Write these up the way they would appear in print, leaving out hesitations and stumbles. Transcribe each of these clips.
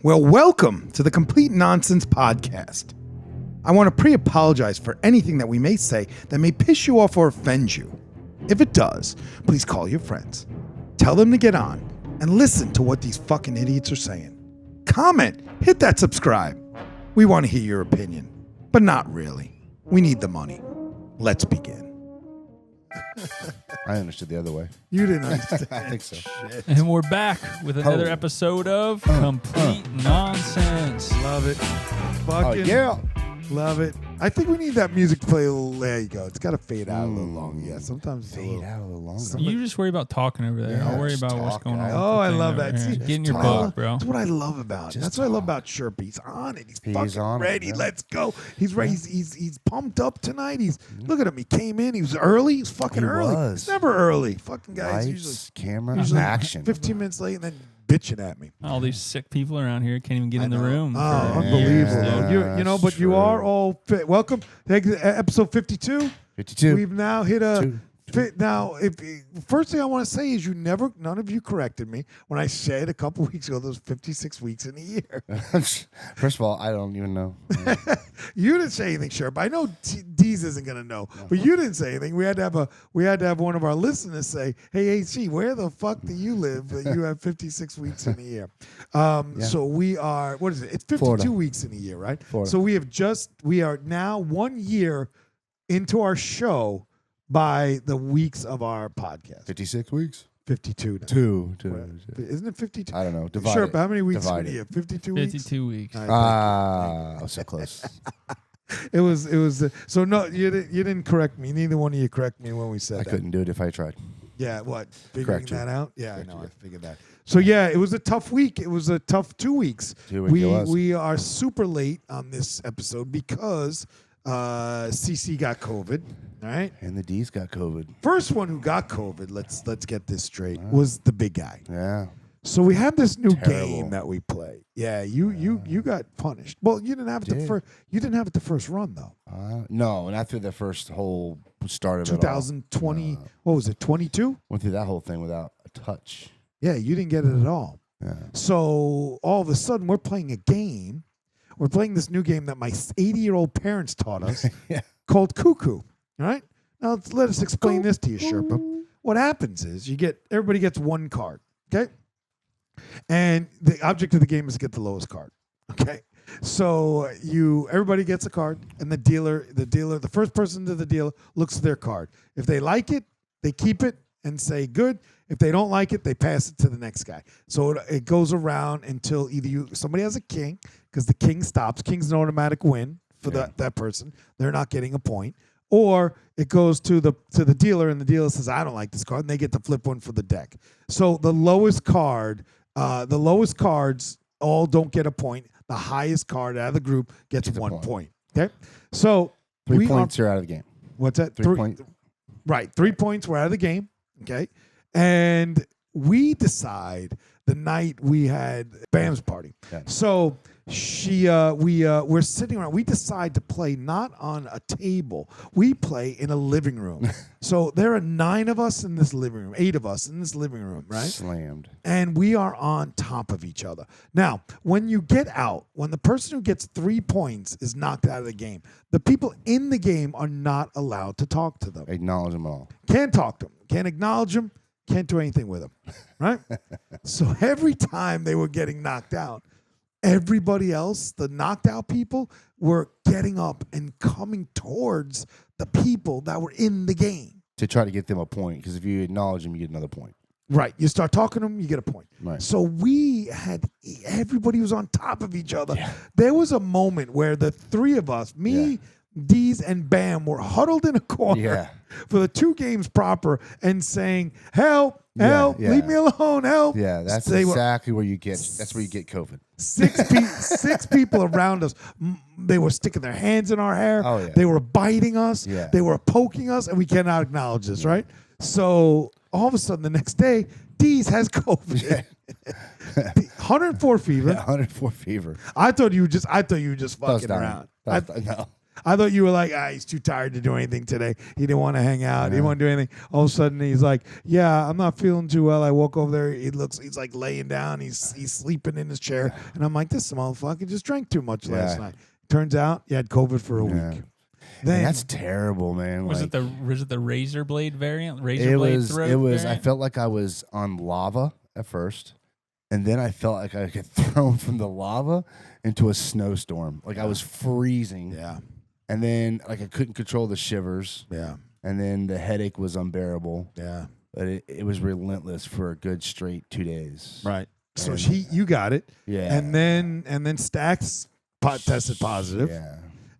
Well, welcome to the Complete Nonsense Podcast. I want to pre-apologize for anything that we may say that may piss you off or offend you. If it does, please call your friends. Tell them to get on and listen to what these fucking idiots are saying. Comment, hit that subscribe. We want to hear your opinion, but not really. We need the money. Let's begin. I understood the other way. You didn't understand. I think so. Shit. And we're back with another episode of Complete Nonsense. Love it. Oh, Fucking yeah. love it. I think we need that music to play a little. There you go. It's got to fade out a little long. Yeah, sometimes it's a Fade little. out a little longer. You just worry about talking over there. Yeah, I'll worry just about what's talk, going on. right? with Oh, the I thing love over that. here. See, Get in your talk. book, bro. That's what I love about it. Just That's what I love talk. about Sherpa. He's on it. He's fucking on it, ready. yeah. Let's go. He's ready. He's pumped up tonight. Look at him. He came in. He was early. He's fucking He early. was. He's never early. Fucking guys Lights, usually camera, action. 15 minutes late and then bitching at me. All these sick people around here can't even get in the room. Oh, for unbelievable. Yeah, You know, that's but you true. are all fit. Welcome. Episode 52. 52. We've now hit a Two. fit. Now, first thing I want to say is none of you corrected me when I said a couple weeks ago there's 56 weeks in a year. First of all, I don't even know. You didn't say anything, Sherpa. I know Dees isn't gonna know, but you didn't say anything. We had to have one of our listeners say, "Hey, HG, where the fuck do you live that you have 56 weeks in a year?" So we are. What is it? It's 52 Florida. weeks in a year, right? Florida. So we are now 1 year into our show by the weeks of our podcast. 56 weeks? 52. Now. Two. Isn't it 52? I don't know. Divide Sherpa, it. how many weeks Divide in a it. year? 52 weeks? 52 weeks. All right, So close. It was so no, you didn't correct me. Neither one of you correct me when we said I that. couldn't do it if I tried. Yeah, what? Figuring Correct you. that out? Yeah, Correct I know. you. I figured that. So yeah, it was a tough week. It was a tough 2 weeks. 2 weeks it was. We are super late on this episode because CC got COVID. All right. And the Dees got COVID. First one who got COVID, let's get this straight, was the big guy. Yeah. So we have this new Terrible. game that we play. Yeah, you got punished. Well, you didn't have it you didn't have it the first run though. No, not through the first whole start of it all. 2020. What was it? 22? Went through that whole thing without a touch. Yeah, you didn't get it at all. Yeah. So all of a sudden, we're playing a game. We're playing this new game that my 80-year-old parents taught us Yeah. called Cuckoo. All right? Now, let us explain this to you, Sherpa. What happens is everybody gets one card, okay? And the object of the game is to get the lowest card, okay? So everybody gets a card, and the first person to the dealer looks at their card. If they like it, they keep it and say good. If they don't like it, they pass it to the next guy. So it goes around until either somebody has a king, because the king stops. King's an automatic win for that person. They're not getting a point. Or it goes to the dealer, and the dealer says, "I don't like this card," and they get to flip one for the deck. So the lowest cards all don't get a point. The highest card out of the group gets 1 point. Okay, so 3 points, you're out of the game. What's that? 3 points. Right, 3 points. We're out of the game. Okay, and we decide the night we had Bam's party. Yeah. So we're sitting around. We decide to play not on a table. We play in a living room. So there are 9 of us in this living room, 8 of us in this living room, right? Slammed. And we are on top of each other. Now, when you get out, when the person who gets 3 points is knocked out of the game, the people in the game are not allowed to talk to them. Acknowledge them all. Can't talk to them. Can't acknowledge them. Can't do anything with them. Right? So every time they were getting knocked out, everybody else, the knocked out people, were getting up and coming towards the people that were in the game. To try to get them a point, because if you acknowledge them, you get another point. Right. You start talking to them, you get a point. Right. So everybody was on top of each other. Yeah. There was a moment where the 3 of us, me, Dees, and Bam, were huddled in a corner for the 2 games proper and saying, "Help, help, leave me alone, help." Yeah, that's exactly where you get. That's where you get COVID. 6 people around us. They were sticking their hands in our hair. Oh, yeah. They were biting us. Yeah. They were poking us, and we cannot acknowledge this, right? So all of a sudden, the next day, Dees has COVID. 104 fever. Yeah, 104 fever. I thought you were just fucking around. No. I thought you were like, he's too tired to do anything today. He didn't want to hang out. He didn't want to do anything. All of a sudden, he's like, yeah, I'm not feeling too well. I woke over there. He's like laying down. He's sleeping in his chair. And I'm like, this motherfucker just drank too much last night. Turns out he had COVID for a week. Then, that's terrible, man. Was it the razor blade variant? Razor it blade was. throat It was. variant? I felt like I was on lava at first, and then I felt like I got thrown from the lava into a snowstorm. Like I was freezing. Yeah. And then like I couldn't control the shivers. Yeah. And then the headache was unbearable. Yeah. But it was relentless for a good straight 2 days. Right. So you got it. Yeah. And then Stacks tested positive. Yeah.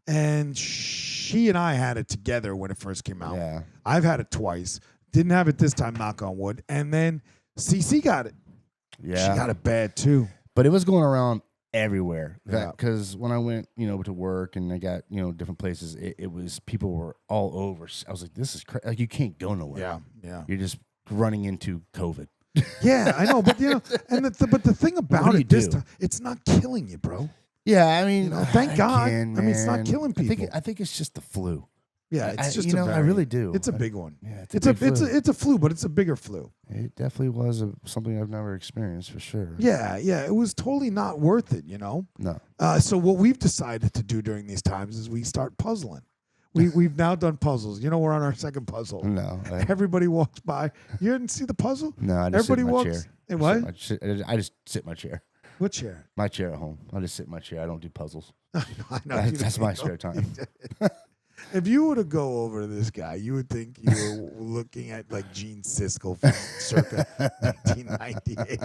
And she and I had it together when it first came out. Yeah. I've had it twice. Didn't have it this time, knock on wood. And then CC got it. Yeah. She got it bad too. But it was going around everywhere. Yeah. Because when I went, to work and I got, different places, it was, people were all over. I was like, this is crazy. Like, you can't go nowhere. Yeah. Yeah. You're just running into COVID. Yeah, I know. But, but the thing about it this time, it's not killing you, bro. Yeah, I mean, thank God. I mean, it's not killing people. I think it's just the flu. Yeah, it's just I really do. It's a big one. Yeah, it's a flu, but it's a bigger flu. It definitely was something I've never experienced for sure. Yeah, it was totally not worth it. No. So what we've decided to do during these times is we start puzzling. We've now done puzzles. We're on our second puzzle. No. Everybody walks by. You didn't see the puzzle? No, I just Everybody sit in my chair. Hey, what? I just sit in my chair. What chair? My chair at home. I just sit in my chair. I don't do puzzles. I know. That's my spare time. If you were to go over to this guy, you would think you were looking at like Gene Siskel from circa 1998.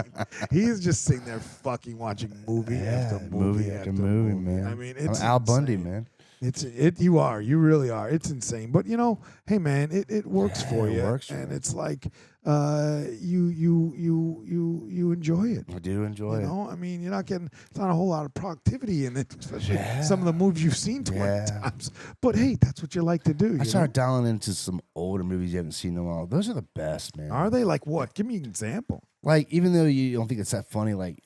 He is just sitting there fucking watching movie after movie after movie, man. I mean, it's I'm Al insane. Bundy, man. You really are. It's insane. But hey man, it works for you. It works, and it's like you enjoy it. I do enjoy it. I mean, it's not a whole lot of productivity in it, especially some of the movies you've seen 20 times. But hey, that's what you like to do. I started dialing into some older movies you haven't seen in a while. Those are the best, man. Are they? Like what? Give me an example. Like, even though you don't think it's that funny, like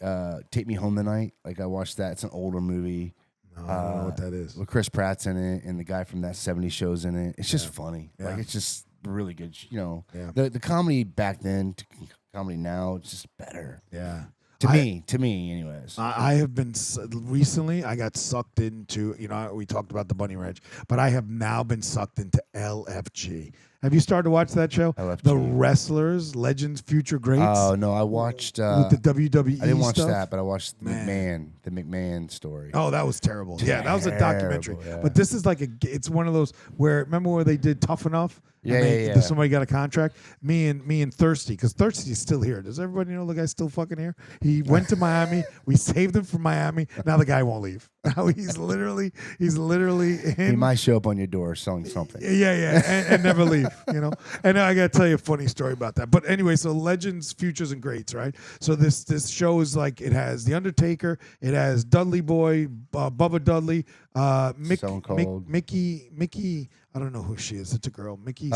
Take Me Home Tonight. Like, I watched that. It's an older movie. No, I don't know what that is. With Chris Pratt's in it, and the guy from that 70s show's in it. It's just funny. Yeah. Like, it's just really good. Yeah. The comedy back then to comedy now, it's just better. Yeah. To me, anyways. I have been recently. I got sucked into. We talked about the Bunny Ranch, but I have now been sucked into LFG. Have you started to watch that show? LFG. The Wrestlers, Legends, Future Greats. Oh no, I watched with the WWE. I didn't watch stuff. that, but I watched the McMahon story. Oh, that was terrible. Yeah, that was a documentary. Yeah. But this is like it's one of those where remember where they did Tough Enough? Yeah. Somebody got a contract. Me and Thirsty, because Thirsty's still here. Does everybody know the guy's still fucking here? He went to Miami. We saved him from Miami. Now the guy won't leave. Now he's literally in. He might show up on your door selling something. Yeah, and never leave. And I gotta tell you a funny story about that. But anyway, so Legends, Futures, and Greats, right? So this show is like it has The Undertaker, it has Dudley Boy, Bubba Dudley, Mickey. I don't know who she is. It's a girl, Mickey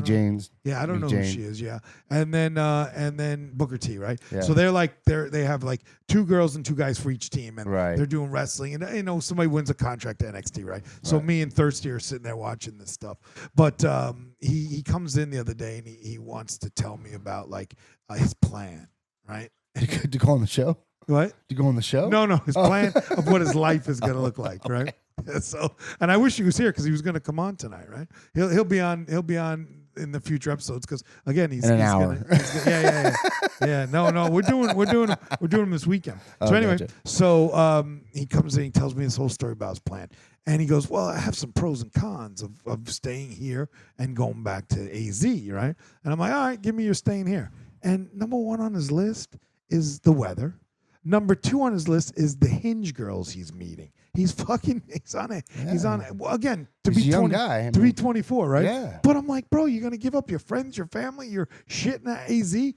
James. Yeah, I don't know who she is. Yeah, and then Booker T, right? Yeah. So they have like 2 girls and 2 guys for each team, and they're doing wrestling, and somebody wins a contract to NXT, right? So me and Thirsty are sitting there watching this stuff, but he comes in the other day and he wants to tell me about like his plan, right? To go on the show. What? To go on the show? No, his plan of what his life is going to look like, right? So, and I wish he was here because he was going to come on tonight, right? He'll be on in the future episodes because again he's in an hour. Yeah. No, we're doing him this weekend. So anyway, gotcha. He comes in, he tells me this whole story about his plan, and he goes, "Well, I have some pros and cons of staying here and going back to AZ, right?" And I'm like, "All right, give me your staying here." And number 1 on his list is the weather. Number 2 on his list is the Hinge girls he's meeting. He's on it. Yeah. He's on it. Well, again, to be 24, right? Yeah. But I'm like, bro, you're going to give up your friends, your family, your shit in that AZ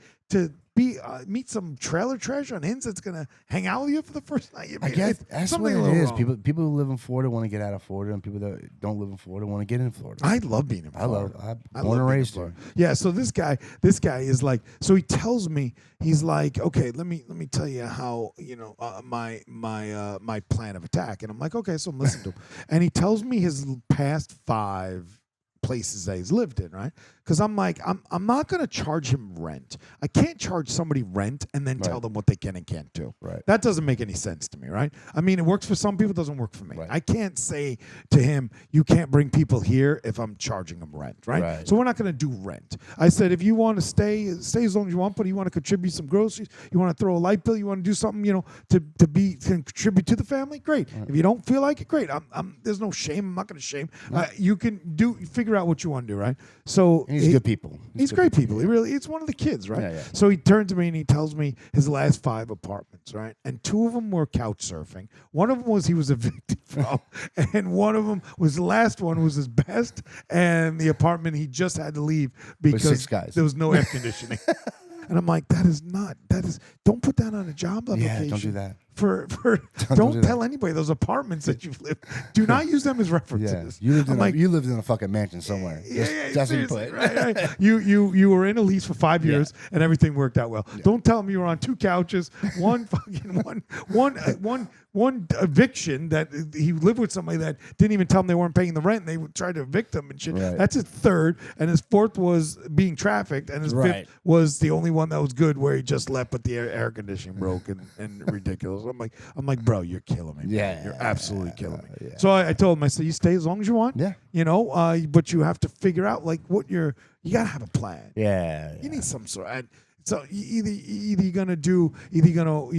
be meet some trailer trash on Hinge that's gonna hang out with you for the first night. I guess that's what it is. People who live in Florida want to get out of Florida, and people that don't live in Florida want to get in Florida. I love being in Florida. I'm born and raised here. Yeah. So this guy is like. So he tells me, he's like, okay, let me tell you how my plan of attack, and I'm like, okay, so I'm listening to him, and he tells me his past 5 places that he's lived in, right? Because I'm like, I'm not going to charge him rent. I can't charge somebody rent and then tell them what they can and can't do. Right. That doesn't make any sense to me, right? I mean, it works for some people, it doesn't work for me. Right. I can't say to him, you can't bring people here if I'm charging them rent, right? So we're not going to do rent. I said, if you want to stay as long as you want, but you want to contribute some groceries, you want to throw a light bill, you want to do something, to contribute to the family, great. Right. If you don't feel like it, great. There's no shame. I'm not going to shame. No. You can figure out what you want to do, right? So and he's good people. He's great people. He's one of the kids, right? Yeah. So he turned to me and he tells me his last 5 apartments, right? And 2 of them were couch surfing. One of them was he was evicted from, and one of them was the last one was his best, and the apartment he just had to leave because there was no air conditioning. And I'm like, don't put that on a job application. Yeah, don't do that. Don't tell anybody those apartments that you've lived. Do not use them as references. Yeah. You lived in a fucking mansion somewhere. That's what you put. Right. You were in a lease for 5 years and everything worked out well. Yeah. Don't tell them you were on 2 couches, one eviction that he lived with somebody that didn't even tell him they weren't paying the rent. And they tried to evict him and shit. Right. That's his 3rd, and his 4th was being trafficked, and his 5th was the only one that was good, where he just left, but the air conditioning broke and ridiculous. I'm like, bro, you're killing me. Yeah, you're absolutely killing me. Yeah. So I told him, I said, you stay as long as you want. Yeah, but you have to figure out like you gotta have a plan. Yeah, you need some sort. So either you're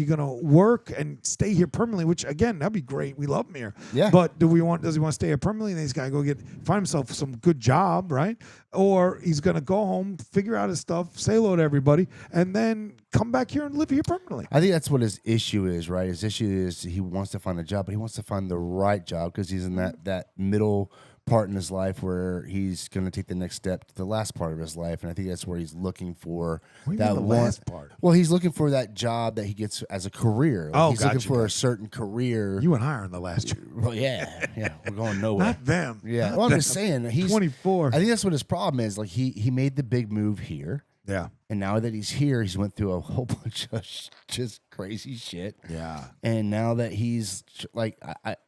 gonna work and stay here permanently, which again that'd be great. We love him here. Yeah. But does he want to stay here permanently? And he's gotta go find himself some good job, right? Or he's gonna go home, figure out his stuff, say hello to everybody, and then come back here and live here permanently. I think that's what his issue is, right? His issue is he wants to find a job, but he wants to find the right job because he's in that middle part in his life where he's going to take the next step to the last part of his life, and I think that's where he's looking for that last part. Well, he's looking for that job that he gets as a career. He's looking for a certain career. You and I are in the last job. Well, yeah, we're going nowhere. Not them. Yeah, Not well, I'm them. just saying he's 24. I think that's what his problem is. Like he made the big move here. Yeah. And now that he's here, he's went through a whole bunch of just crazy shit. Yeah. And now that he's like,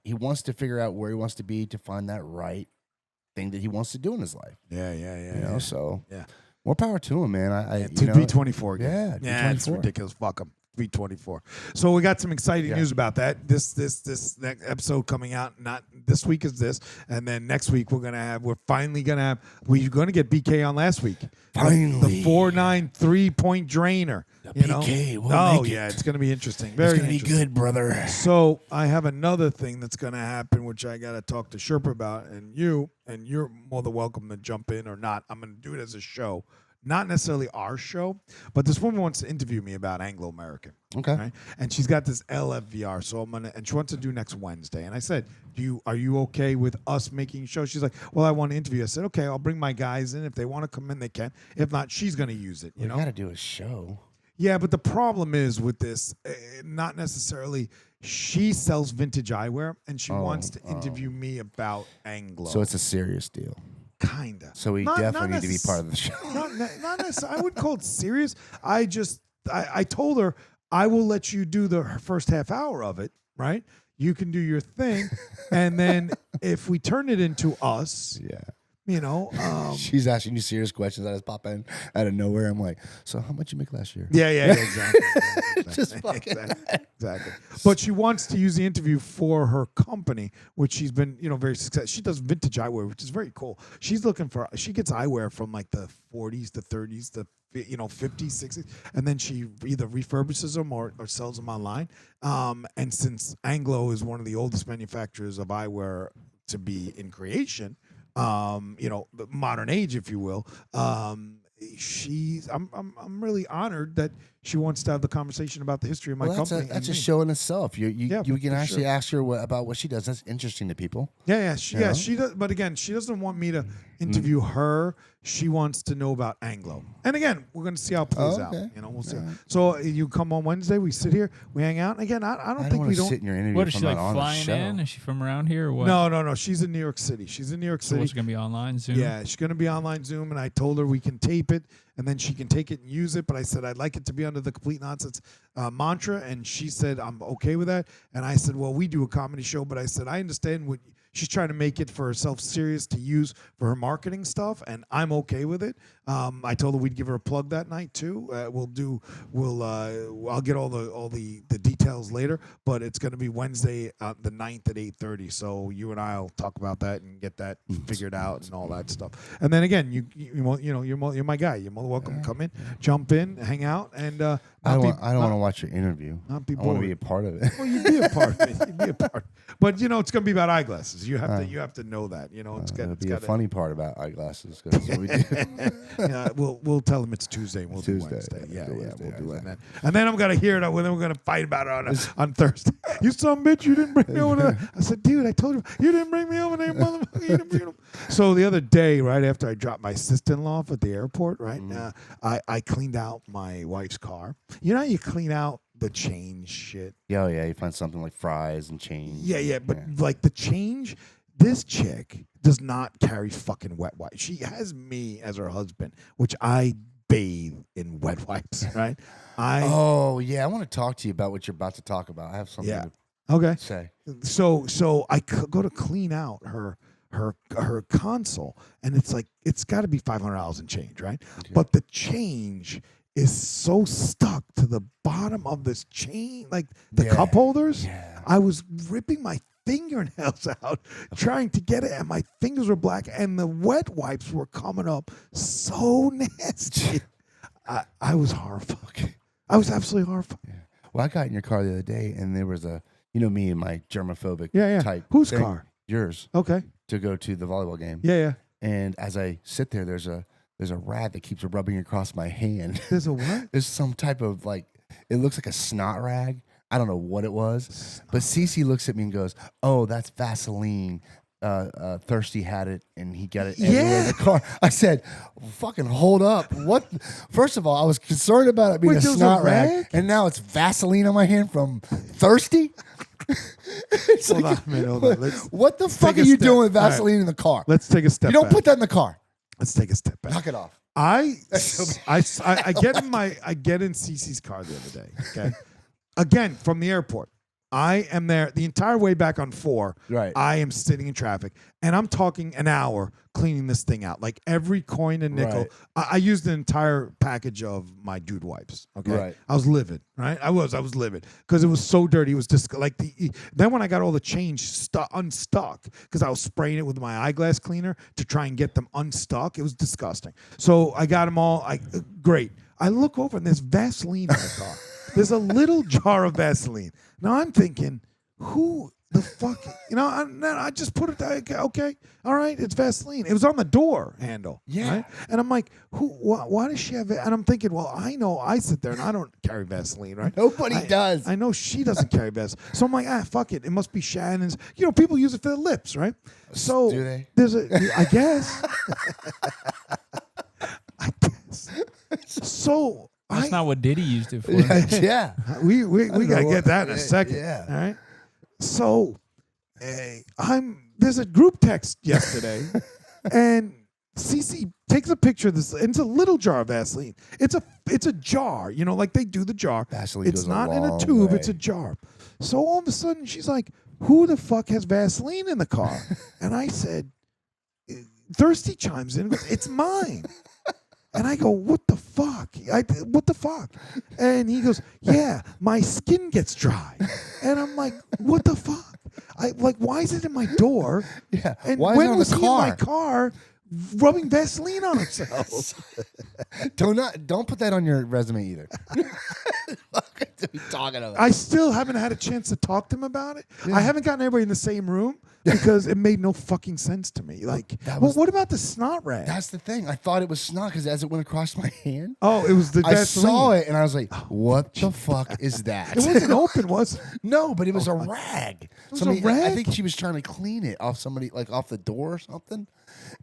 he wants to figure out where he wants to be to find that right thing that he wants to do in his life. Yeah. So more power to him, man. To be 24 again. Yeah. Yeah, it's ridiculous. Fuck him. Be 24. So we got some exciting news about that. This next episode coming out, not this week is this, and then next week we're finally gonna have we're gonna get BK on last week. Finally. The 4.9 3-point drainer. BK, we'll make it. It's gonna be interesting. It's gonna be good, brother. So I have another thing that's gonna happen, which I gotta talk to Sherpa about, and you're more than welcome to jump in or not. I'm gonna do it as a show. Not necessarily our show, but this woman wants to interview me about Anglo-American. Okay. Right? And she's got this LFVR, and she wants to do next Wednesday. And I said, are you okay with us making a show? She's like, well, I want to interview. I said, okay, I'll bring my guys in. If they want to come in, they can. If not, she's going to use it. You know, got to do a show. Yeah, but the problem is with this, not necessarily. She sells vintage eyewear, and she wants to interview me about Anglo. So it's a serious deal. Kinda. So we definitely need to be part of the show. Not necessarily. I would call it serious. I told her I will let you do the first half hour of it, right? You can do your thing, and then if we turn it into us, she's asking you serious questions. I just pop in out of nowhere. I'm like, so how much you make last year? Yeah, exactly. Just fucking exactly. But she wants to use the interview for her company, which she's been, very successful. She does vintage eyewear, which is very cool. She gets eyewear from like the 40s, the 30s, the 50s, 60s, and then she either refurbishes them or sells them online. And since Anglo is one of the oldest manufacturers of eyewear to be in creation, the modern age, if you will. I'm really honored that she wants to have the conversation about the history of my company. That's a show in itself. You can actually ask her about what she does. That's interesting to people. Yeah. She does. But again, she doesn't want me to interview her. She wants to know about Anglo. And again, we're going to see how it plays out. We'll see. Right. So you come on Wednesday. We sit here. We hang out. And again, I don't think we don't sit in your interview. What is she like flying in? Is she from around here or what? No. She's in New York City. So what's going to be online Zoom? Yeah, she's going to be online Zoom. And I told her we can tape it and then she can take it and use it. But I said I'd like it to be under the Complete Nonsense mantra. And she said I'm okay with that. And I said, well, we do a comedy show. But I said I understand what she's trying to make it for herself serious to use for her marketing stuff, and I'm okay with it. I told her we'd give her a plug that night too. I'll get all the details later, but it's going to be Wednesday the 9th at 8:30. So you and I'll talk about that and get that figured out and all that stuff. And then again, you're my guy. You're more welcome. Come in, jump in, hang out, and I don't want to watch your interview. Not be bored. I want to be a part of it. Well, you'd be a part of it. You'd be a part. But it's going to be about eyeglasses. You have to know that. It's got to be a funny part about eyeglasses. That's what we do. Yeah, we'll tell them it's Tuesday. And we'll do Wednesday. Yeah, we'll do it. And then I'm gonna hear it. Then we're gonna fight about it on Thursday. You son of a bitch! You didn't bring me over there. I said, dude, I told you didn't bring me over there, motherfucker. You didn't bring him. So the other day, right after I dropped my sister-in-law off at the airport, right, I cleaned out my wife's car. You know how you clean out the change shit? Yeah, you find something like fries and change. Yeah, but like the change, this chick does not carry fucking wet wipes. She has me as her husband, which I bathe in wet wipes, right? I want to talk to you about what you're about to talk about. I have something to say. So I go to clean out her console, and it's got to be $500 and change, right? Okay. But the change is so stuck to the bottom of this chain, like the cup holders. Yeah. I was ripping my fingernails out trying to get it, and my fingers were black, and the wet wipes were coming up so nasty. I was horrified. I was absolutely horrified. Yeah. Well, I got in your car the other day, and there was me and my germophobic type. Whose thing. car? Yours. Okay. To go to the volleyball game. Yeah. And as I sit there, there's a rat that keeps rubbing across my hand. There's a what? There's some type of it looks like a snot rag. I don't know what it was, but Cece looks at me and goes, "Oh, that's Vaseline. Thirsty had it, and he got it everywhere in the car." I said, "Fucking hold up! What?" First of all, I was concerned about it being a snot rag, and now it's Vaseline on my hand from Thirsty. Hold on. What the fuck are you doing with Vaseline in the car? Let's take a step. You don't put that in the car. Let's take a step back. Knock it off. I get in Cece's car the other day. Okay. Again, from the airport. I am there the entire way back on 4. Right. I am sitting in traffic, and I'm talking an hour cleaning this thing out. Like every coin and nickel. Right. I used the entire package of my dude wipes. Okay. Right. I was livid. Right. I was livid because it was so dirty. It was just then when I got all the change unstuck because I was spraying it with my eyeglass cleaner to try and get them unstuck. It was disgusting. So I got them all. Great. I look over and there's Vaseline in the car. There's a little jar of Vaseline. Now I'm thinking, who the fuck? I just put it there. Okay, all right, it's Vaseline. It was on the door handle. Yeah. Right? And I'm like, why does she have it? And I'm thinking, well, I know I sit there and I don't carry Vaseline, right? Nobody does. I know she doesn't carry Vaseline. So I'm like, fuck it. It must be Shannon's. People use it for their lips, right? So do they? I guess. I guess. So. That's not what Diddy used it for. Yeah. We got to get that in a second. Yeah. All right. So there's a group text yesterday and Cece takes a picture of this, and it's a little jar of Vaseline. It's a jar, like they do the jar. Vaseline it's goes not a in a long tube, way. it's a jar. So all of a sudden she's like, who the fuck has Vaseline in the car? And I said, Thirsty chimes in and goes, it's mine. And I go, what the fuck? What the fuck? And he goes, yeah, my skin gets dry. And I'm like, what the fuck? Why is it in my door? Yeah. And why when is it was on he the in car? my car rubbing Vaseline on himself? Don't put that on your resume either. you talking about? I still haven't had a chance to talk to him about it. Yeah. I haven't gotten everybody in the same room because it made no fucking sense to me. Like, what about the snot rag? That's the thing. I thought it was snot because as it went across my hand, Oh, it was the I Vaseline. saw it and I was like, "What the fuck is that?" It wasn't open, was it? No, but it was a rag. was Somebody, a rag? I think she was trying to clean it off somebody, like off the door or something.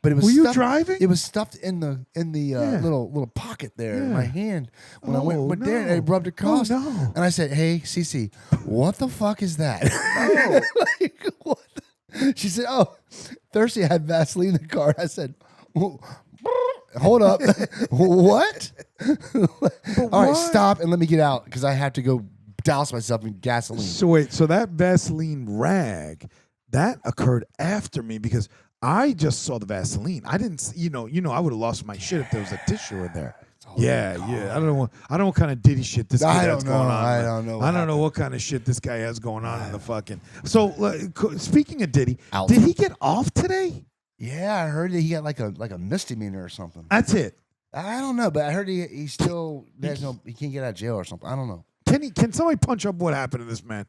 But it was. Were you stuffed, driving? It was stuffed in the Yeah. little pocket there in Yeah. my hand. When I Oh, went there, and no. it rubbed across. Oh, no. And I said, "Hey, Cece, what the fuck is that?" No. Like, what? She said, "Oh, Thursday I had Vaseline in the car." I said, "Hold up, what?" All right, what? stop and let me get out because I have to go douse myself in gasoline. So wait, so that Vaseline rag, that occurred after me because I just saw the Vaseline. I didn't, I would have lost my shit if there was a tissue in there. Yeah. I don't know what kind of ditty shit this kid has going on. I don't know. I don't know what kind of shit this guy has going on in the fucking. So speaking of Diddy, Out. did he get off today? Yeah, I heard that he got like a misdemeanor or something. That's it. I don't know, but I heard he still he can't get out of jail or something. I don't know. Can somebody punch up what happened to this man?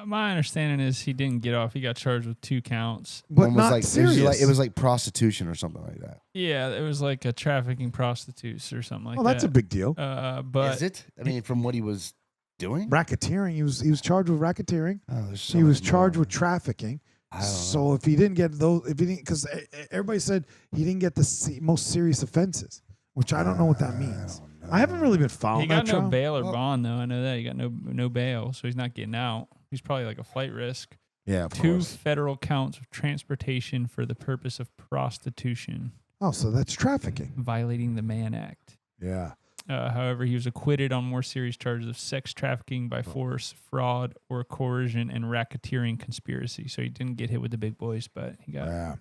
My understanding is he didn't get off. He got charged with 2 counts. But One was not like, serious. It was like prostitution or something like that. Yeah, it was like a trafficking prostitutes or something like that. Well, that's a big deal. But Is it? I mean, from what he was doing? Racketeering. He was charged with racketeering. Oh, there's so He was much charged more. with trafficking. I don't know. So if he didn't get because everybody said he didn't get the most serious offenses, which I don't know what that means. I haven't really been following he got that no trial. bail or bond though. I know that he got no bail, so he's not getting out. He's probably like a flight risk. Yeah, of 2 course. federal counts of transportation for the purpose of prostitution, Oh, so that's trafficking. violating the Mann Act. Yeah. However, he was acquitted on more serious charges of sex trafficking by force, fraud, or coercion, and racketeering conspiracy. So he didn't get hit with the big boys, but he got. Yeah.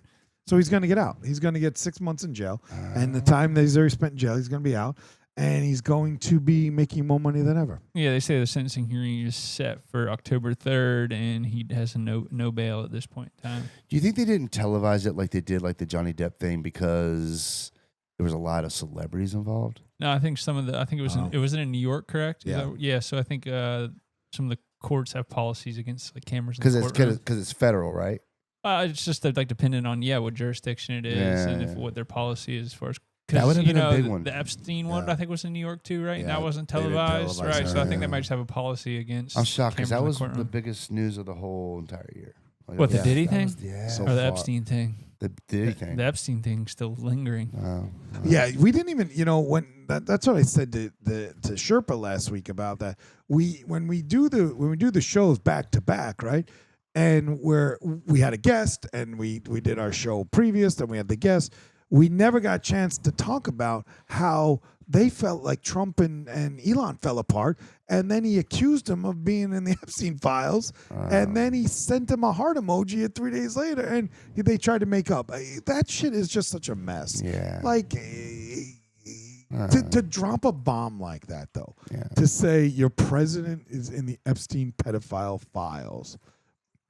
So he's going to get out. He's going to get 6 months in jail, and the time that he's already spent in jail, he's going to be out, and he's going to be making more money than ever. Yeah, they say the sentencing hearing is set for October 3rd, and he has no bail at this point in time. Do you think they didn't televise it like they did like the Johnny Depp thing because there was a lot of celebrities involved? No, I think it was it wasn't in New York, correct? Yeah. So I think some of the courts have policies against like cameras. Because it's federal, right? It's just like dependent on what jurisdiction it is and what their policy is as far as. That would have been a big one. The Epstein one, Yeah. I think, was in New York too, right? And Yeah, that wasn't they didn't televised, televise right? it. So I think they Yeah. might just have a policy against. I'm shocked because that cameras in was the courtroom. biggest news of the whole entire year. Like, What, the that Diddy that thing? was- yeah. So or the far. Epstein thing. The Diddy thing. The Epstein thing still lingering. Oh. Yeah, we didn't even, when that's what I said to Sherpa last week about that. When we do the shows back to back, right? And we had a guest and we did our show previous, then we had the guest. We never got a chance to talk about how they felt like Trump and Elon fell apart, and then he accused him of being in the Epstein files, and then he sent him a heart emoji 3 days later, and they tried to make up. That shit is just such a mess. Yeah. Like, to drop a bomb like that, though, Yeah. to say your president is in the Epstein pedophile files,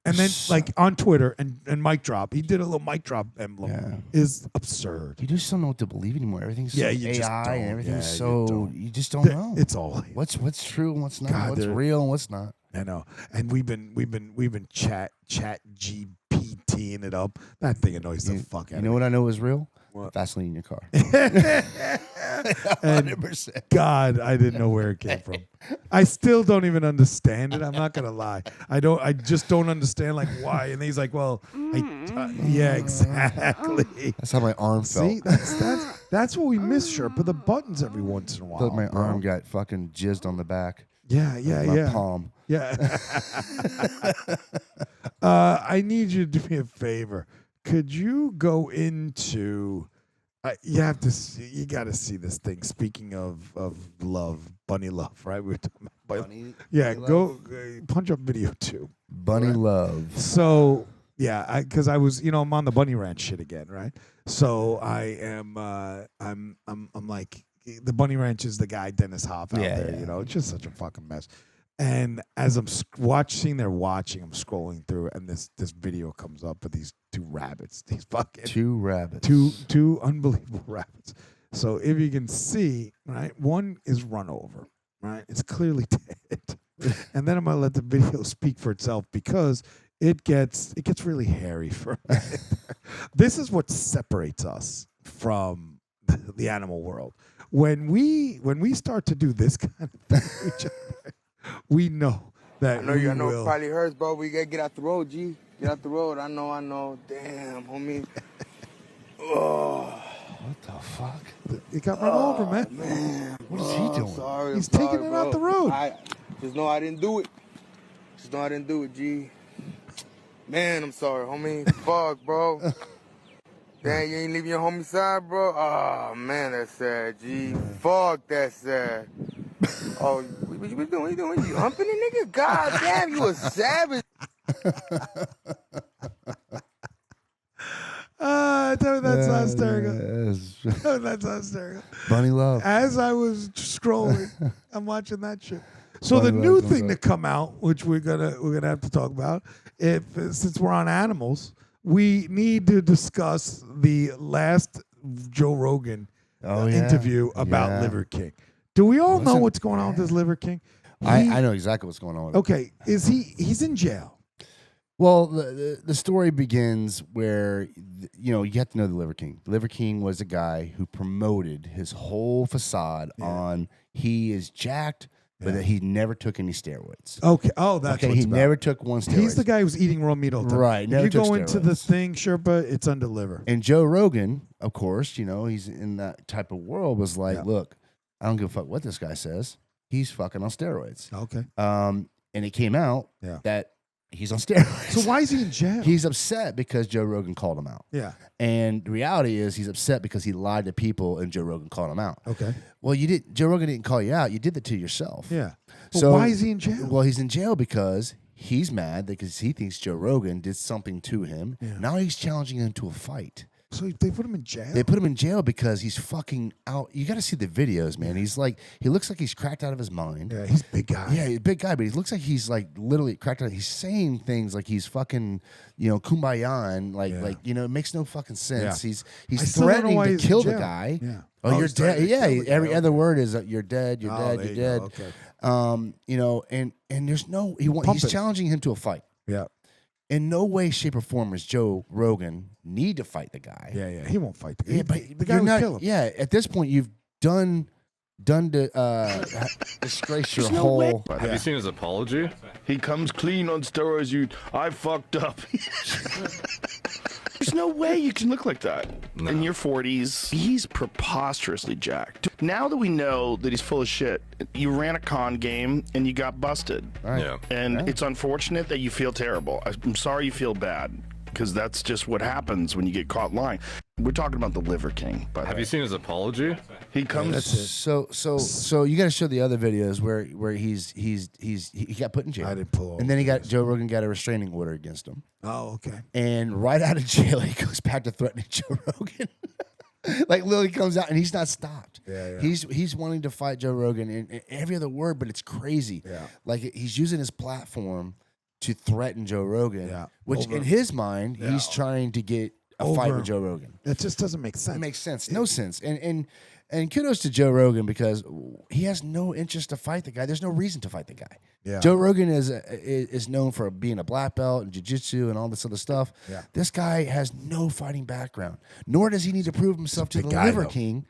and then like on Twitter and mic drop, he did a little mic drop emblem, Yeah. is absurd. You just don't know what to believe anymore. Everything's so You just AI don't. and everything's Yeah, so you just don't know. It's all What's true and what's not. God, what's they're- real and what's not. I know, and we've been chat GPTing it up. That thing annoys the fuck out You of know me. what I know is real? What? Vaseline in your car. And 100%. God, I didn't know where it came from. I still don't even understand it. I'm not gonna lie. I just don't understand like why. And he's like, well, yeah, exactly. That's how my arm felt. See, that's what we miss, Sherpa. The buttons every once in a while. Felt my bro. arm got fucking jizzed on the back. Yeah, of my palm. Yeah. I need you to do me a favor. Could you go into? You have to. You got to see this thing. Speaking of love, bunny love, right? We were talking about Bunny, yeah, bunny go love? punch up video 2. Bunny love. So yeah, because I was, I'm on the bunny ranch shit again, right? So I am, I'm like, the bunny ranch is the guy Dennis Hoff out there, yeah. It's just such a fucking mess. And as I'm watching, I'm scrolling through, and this video comes up with these 2 rabbits, these fucking Two rabbits. two unbelievable rabbits. So if you can see, right, one is run over, right? It's clearly dead. and then I'm gonna let the video speak for itself because it gets really hairy for a minute. This is what separates us from the animal world. When we start to do this kind of thing to each other, we know that I know it will. probably hurts, bro. We gotta get out the road, G. Get out the road. I know. Damn, homie. Oh, What the fuck? It got run over, man. man. What is he doing? Sorry, He's I'm sorry, taking it bro. out the road. Just know I didn't do it. G. Man, I'm sorry, homie. Fuck, bro. Damn, you ain't leaving your homie side, bro? Oh, man, that's sad, G. Fuck, that's sad. Oh, what you doing? You humping it, nigga? God damn, you a savage. Tell me that's not hysterical. Tell me that's not hysterical. Bunny love. As I was scrolling, I'm watching that shit. So the Bunny new love goes thing to up. come out, which we're gonna have to talk about, since we're on animals, we need to discuss the last Joe Rogan interview about Liver King. Do we all know what's going on with this Liver King? I know exactly what's going on with it. Okay, he's in jail? Well, the story begins where, you have to know the Liver King. The Liver King was a guy who promoted his whole facade on he is jacked, but that he never took any steroids. Okay. Oh, that's okay. what's He about. never took one steroid. He's the guy who's eating raw meat all the time. Right, If never you took go into the steroids. thing, Sherpa, it's under liver. And Joe Rogan, of course, he's in that type of world, was like, look, I don't give a fuck what this guy says. He's fucking on steroids. Okay. And it came out that he's on steroids. So why is he in jail? He's upset because Joe Rogan called him out. Yeah. And the reality is he's upset because he lied to people and Joe Rogan called him out. Okay. Well, Joe Rogan didn't call you out. You did that to yourself. Yeah. Well, So why is he in jail? Well, he's in jail because he's mad because he thinks Joe Rogan did something to him. Yeah. Now he's challenging him to a fight. So they put him in jail? They put him in jail because he's fucking out. You got to see the videos, man. He's like, he looks like he's cracked out of his mind. Yeah, he's a big guy. Yeah, he's a big guy, but he looks like he's like literally cracked out. He's saying things like he's fucking, kumbaya and like, it makes no fucking sense. Yeah. He's I still don't know threatening why to he's in kill the jail. guy. Yeah. Oh, you're he's dead. threatening to Yeah, kill the every guy. other word is you're dead. You're dead. there You're you dead. go. Okay. And there's no Pump he's it. challenging him to a fight. Yeah. In no way, shape, or form is Joe Rogan need to fight the guy. Yeah. He won't fight the guy. Yeah, but the guy you're would not. kill him. Yeah, at this point, you've done to disgrace your whole. Have you seen his apology? He comes clean on steroids. I fucked up. There's no way you can look like that. In your 40s, he's preposterously jacked. Now that we know that he's full of shit, you ran a con game and you got busted. Right. Yeah. And it's unfortunate that you feel terrible. I'm sorry you feel bad, because that's just what happens when you get caught lying. We're talking about the Liver King. Have you seen his apology? He comes. So you got to show the other videos where he got put in jail. I didn't pull all And then the Joe Rogan got a restraining order against him. Oh, okay. And right out of jail, he goes back to threatening Joe Rogan. Like literally comes out and he's not stopped. Yeah. He's wanting to fight Joe Rogan in every other word, but it's crazy. Yeah. Like he's using his platform to threaten Joe Rogan. Yeah. Which in his mind, he's trying to get a fight with Joe Rogan. That just doesn't make sense. It makes sense. No sense. And kudos to Joe Rogan because he has no interest to fight the guy. There's no reason to fight the guy. Yeah. Joe Rogan is known for being a black belt and jiu-jitsu and all this other stuff. Yeah. This guy has no fighting background, nor does he need to prove himself to big the guy, Liver though. King,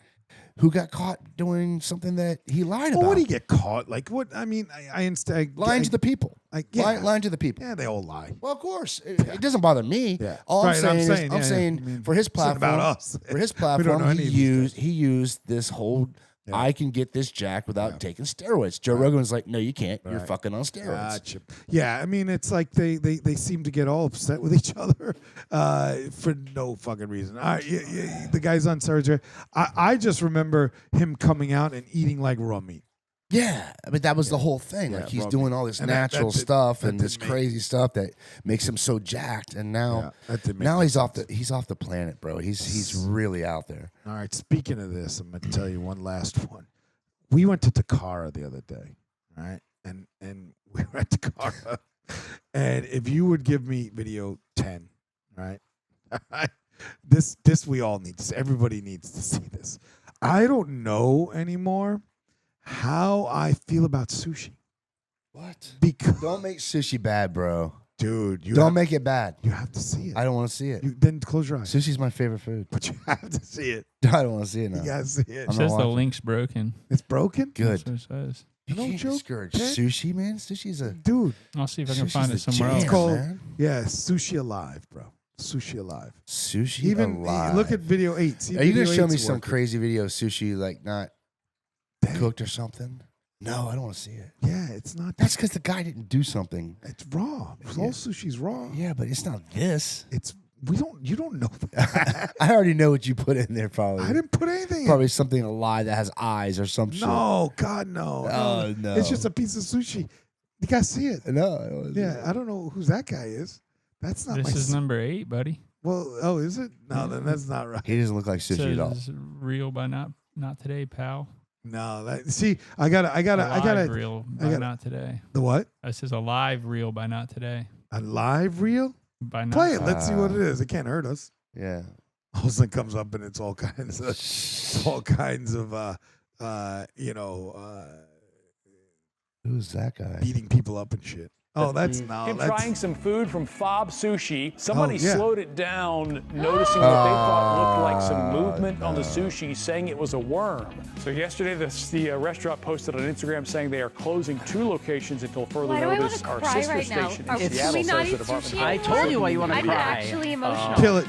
who got caught doing something that he lied Well, about. what did he get caught? Like what? I mean, I instead Lying to the people. Lying to the people. Yeah, they all lie. Well, of course, it doesn't bother me. Yeah. All Right, I'm I'm saying is, saying, I'm yeah, saying yeah. I mean, for his it's not platform, about us. for his We don't platform, know any of these he used this whole. I can get this jack without taking steroids. Joe Rogan was like, "No, you can't. You're fucking on steroids." Gotcha. Yeah, I mean, it's like they seem to get all upset with each other for no fucking reason. The guy's on surgery. I just remember him coming out and eating like raw meat. Yeah, I mean that was the whole thing. Yeah, Like he's raw doing meat. all this And that natural did- stuff that and did this make- crazy stuff that makes him so jacked. And now, that did make now no he's off the planet, bro. He's really out there. All right, speaking of this, I'm going to tell you one last one. We went to Takara the other day, right? And we were at Takara. And if you would give me video 10, right? This we all need to see. Everybody needs to see this. I don't know anymore how I feel about sushi. What? Because Don't make sushi bad, bro. dude, Don't make it bad. You have to see it. I don't want to see it. Then close your eyes. Sushi's my favorite food. But you have to see it. I don't want to see it now. You gotta see it. It I'm says not the watching. link's broken. It's broken, Good. That's what it says. You No can't joke, discourage Ted. sushi, man. Sushi's a dude. I'll see if I can Sushi's find the it somewhere jam, else. It's called man. Sushi Alive, bro. Sushi Alive. Sushi Even alive. look at video 8. See Are you video gonna show me 8's some working. crazy video of sushi like not Dang. cooked or something? No, I don't want to see it. Yeah, it's not. That's because the guy didn't do something. It's raw. All sushi's raw. Yeah, but it's not this. It's you don't know that. I already know what you put in there. Probably. I didn't put anything. Probably something alive that has eyes or some shit. No, God, no. Oh, no. It's just a piece of sushi. You guys see it? No. Yeah, I don't know who that guy is. That's not my. This is number 8, buddy. Well, oh, is it? No, then that's not right. He doesn't look like sushi at all. Says real by not today, pal. No, that see, I gotta. Alive reel by gotta- not today. The what? It says a live reel by not today. A live reel? By not Play it. Let's see what it is. It can't hurt us. Yeah. All of a sudden comes up and it's all kinds of, Who's that guy? beating people up and shit. Oh, that's no. Him That's, trying some food from Fob Sushi. Somebody Oh, yeah. slowed it down, noticing what they thought looked like some movement on the sushi, saying it was a worm. So yesterday, the restaurant posted on Instagram saying they are closing 2 locations until further Why do I notice. want Our to cry sister right now? station Are in we Seattle not says eat the Department sushi of anymore? I told you why you want I'm actually emotional. kill it.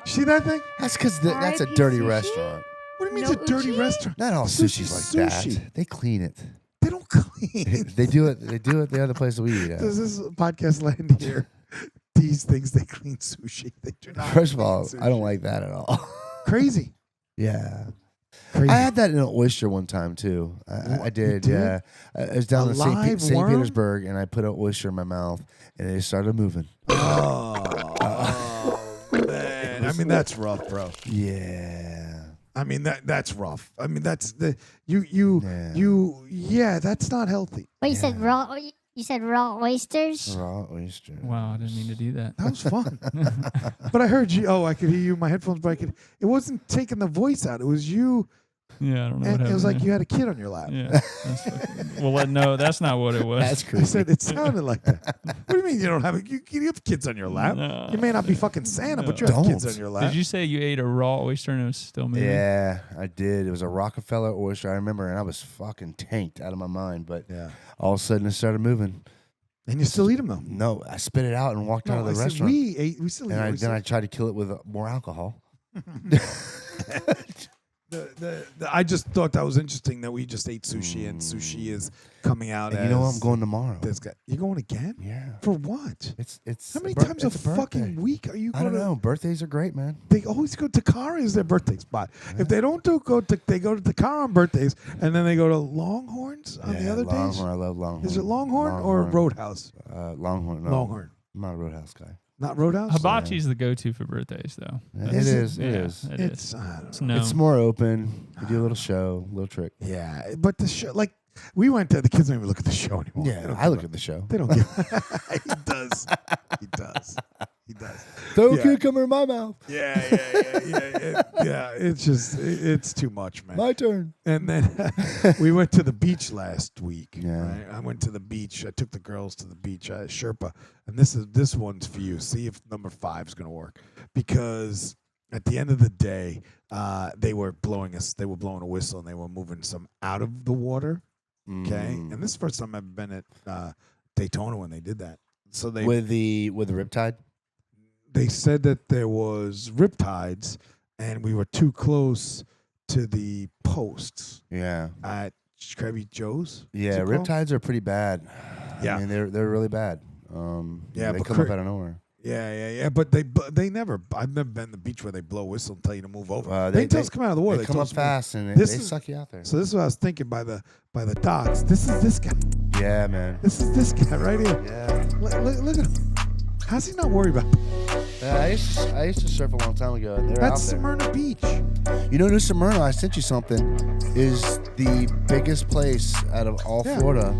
See that thing? That's because that's a R.I.P. dirty sushi? restaurant. What do you mean No it's a dirty uchi? restaurant? Not all sushi's like Sushi. that. They clean it. They don't clean. They do it. They do it the other place that we eat at. Does this podcast land here? These things they clean sushi. They do not. First of clean all, sushi. I don't like that at all. Crazy. Yeah. Crazy. I had that in an oyster one time too. I did, did? yeah. I was down A in live St. worm? Petersburg, and I put an oyster in my mouth, and it started moving. Oh, man. I mean, that's rough, bro. Yeah. I mean that's rough. I mean that's the that's not healthy. Wait, you said raw? You said raw oysters? Raw oyster. Wow, I didn't mean to do that. That was fun. But I heard you. Oh, I could hear you in my headphones, but it wasn't taking the voice out. It was you. Yeah, I don't know what And happened. it was like there. you had a kid on your lap. Yeah. That's well, no, that's not what it was. That's I crazy. said it sounded like that. What do you mean you don't have you have kids on your lap? No. You may not be fucking Santa, but you have kids Don't. on your lap. Did you say you ate a raw oyster and it was still moving? Yeah, I did. It was a Rockefeller oyster. I remember, and I was fucking tanked out of my mind. But Yeah. all of a sudden, it started moving. And you still eat them though. No, I spit it out and walked out No, of the I said restaurant. we still eat and then oysters. I tried to kill it with more alcohol. I just thought that was interesting that we just ate sushi and sushi is coming out. And as you know what? I'm going tomorrow. This guy, you going again? Yeah. For what? It's How many bir- times a it's birthday. fucking week are you I going don't to? know. Birthdays are great, man. They always go. Takara is their birthday spot. If they don't they go to Takara on birthdays, and then they go to Longhorns on the Yeah, other Longhorn. days. I love Longhorn. Is it Longhorn or Roadhouse? Longhorn. No, Longhorn, I'm not a Roadhouse guy. not Roadhouse. Hibachi's the go-to for birthdays, though. It Is it? is. It Yeah, is. it It's is. I don't It's know. known. It's more open. We do a little show, a little trick. Yeah, but the show, like we went to, the kids don't even look at the show anymore. They Yeah, don't I give look a- at the show. They don't give. He does. He does. He does. Throw Yeah. a cucumber in my mouth. Yeah. It's just it's too much, man. My turn. And then we went to the beach last week. Yeah. Right? I went to the beach. I took the girls to the beach. Sherpa, and this one's for you. See if number 5 is going to work, because at the end of the day, they were blowing a whistle, and they were moving some out of the water. Okay, Mm. and this is the first time I've been at Daytona when they did that. So they With the riptide. they said that there was riptides, and we were too close to the posts Yeah. at Krabby Joe's. Yeah. Is it called? Riptides are pretty bad. Yeah. I mean, they're really bad. Yeah, They but come up out of nowhere. Yeah. But they never. I've never been to the beach where they blow a whistle and tell you to move over. They tell us to come out of the water. They come tell up us to move. fast and This they is- suck you out there. So this is what I was thinking by the docks. This is this guy. Yeah, man. This is this guy right here. Yeah. Look at him. How's he not worried about? I used to surf a long time ago, and they're That's out there. Smyrna Beach. You know, New Smyrna, I sent you something, is the biggest place out of all Yeah. Florida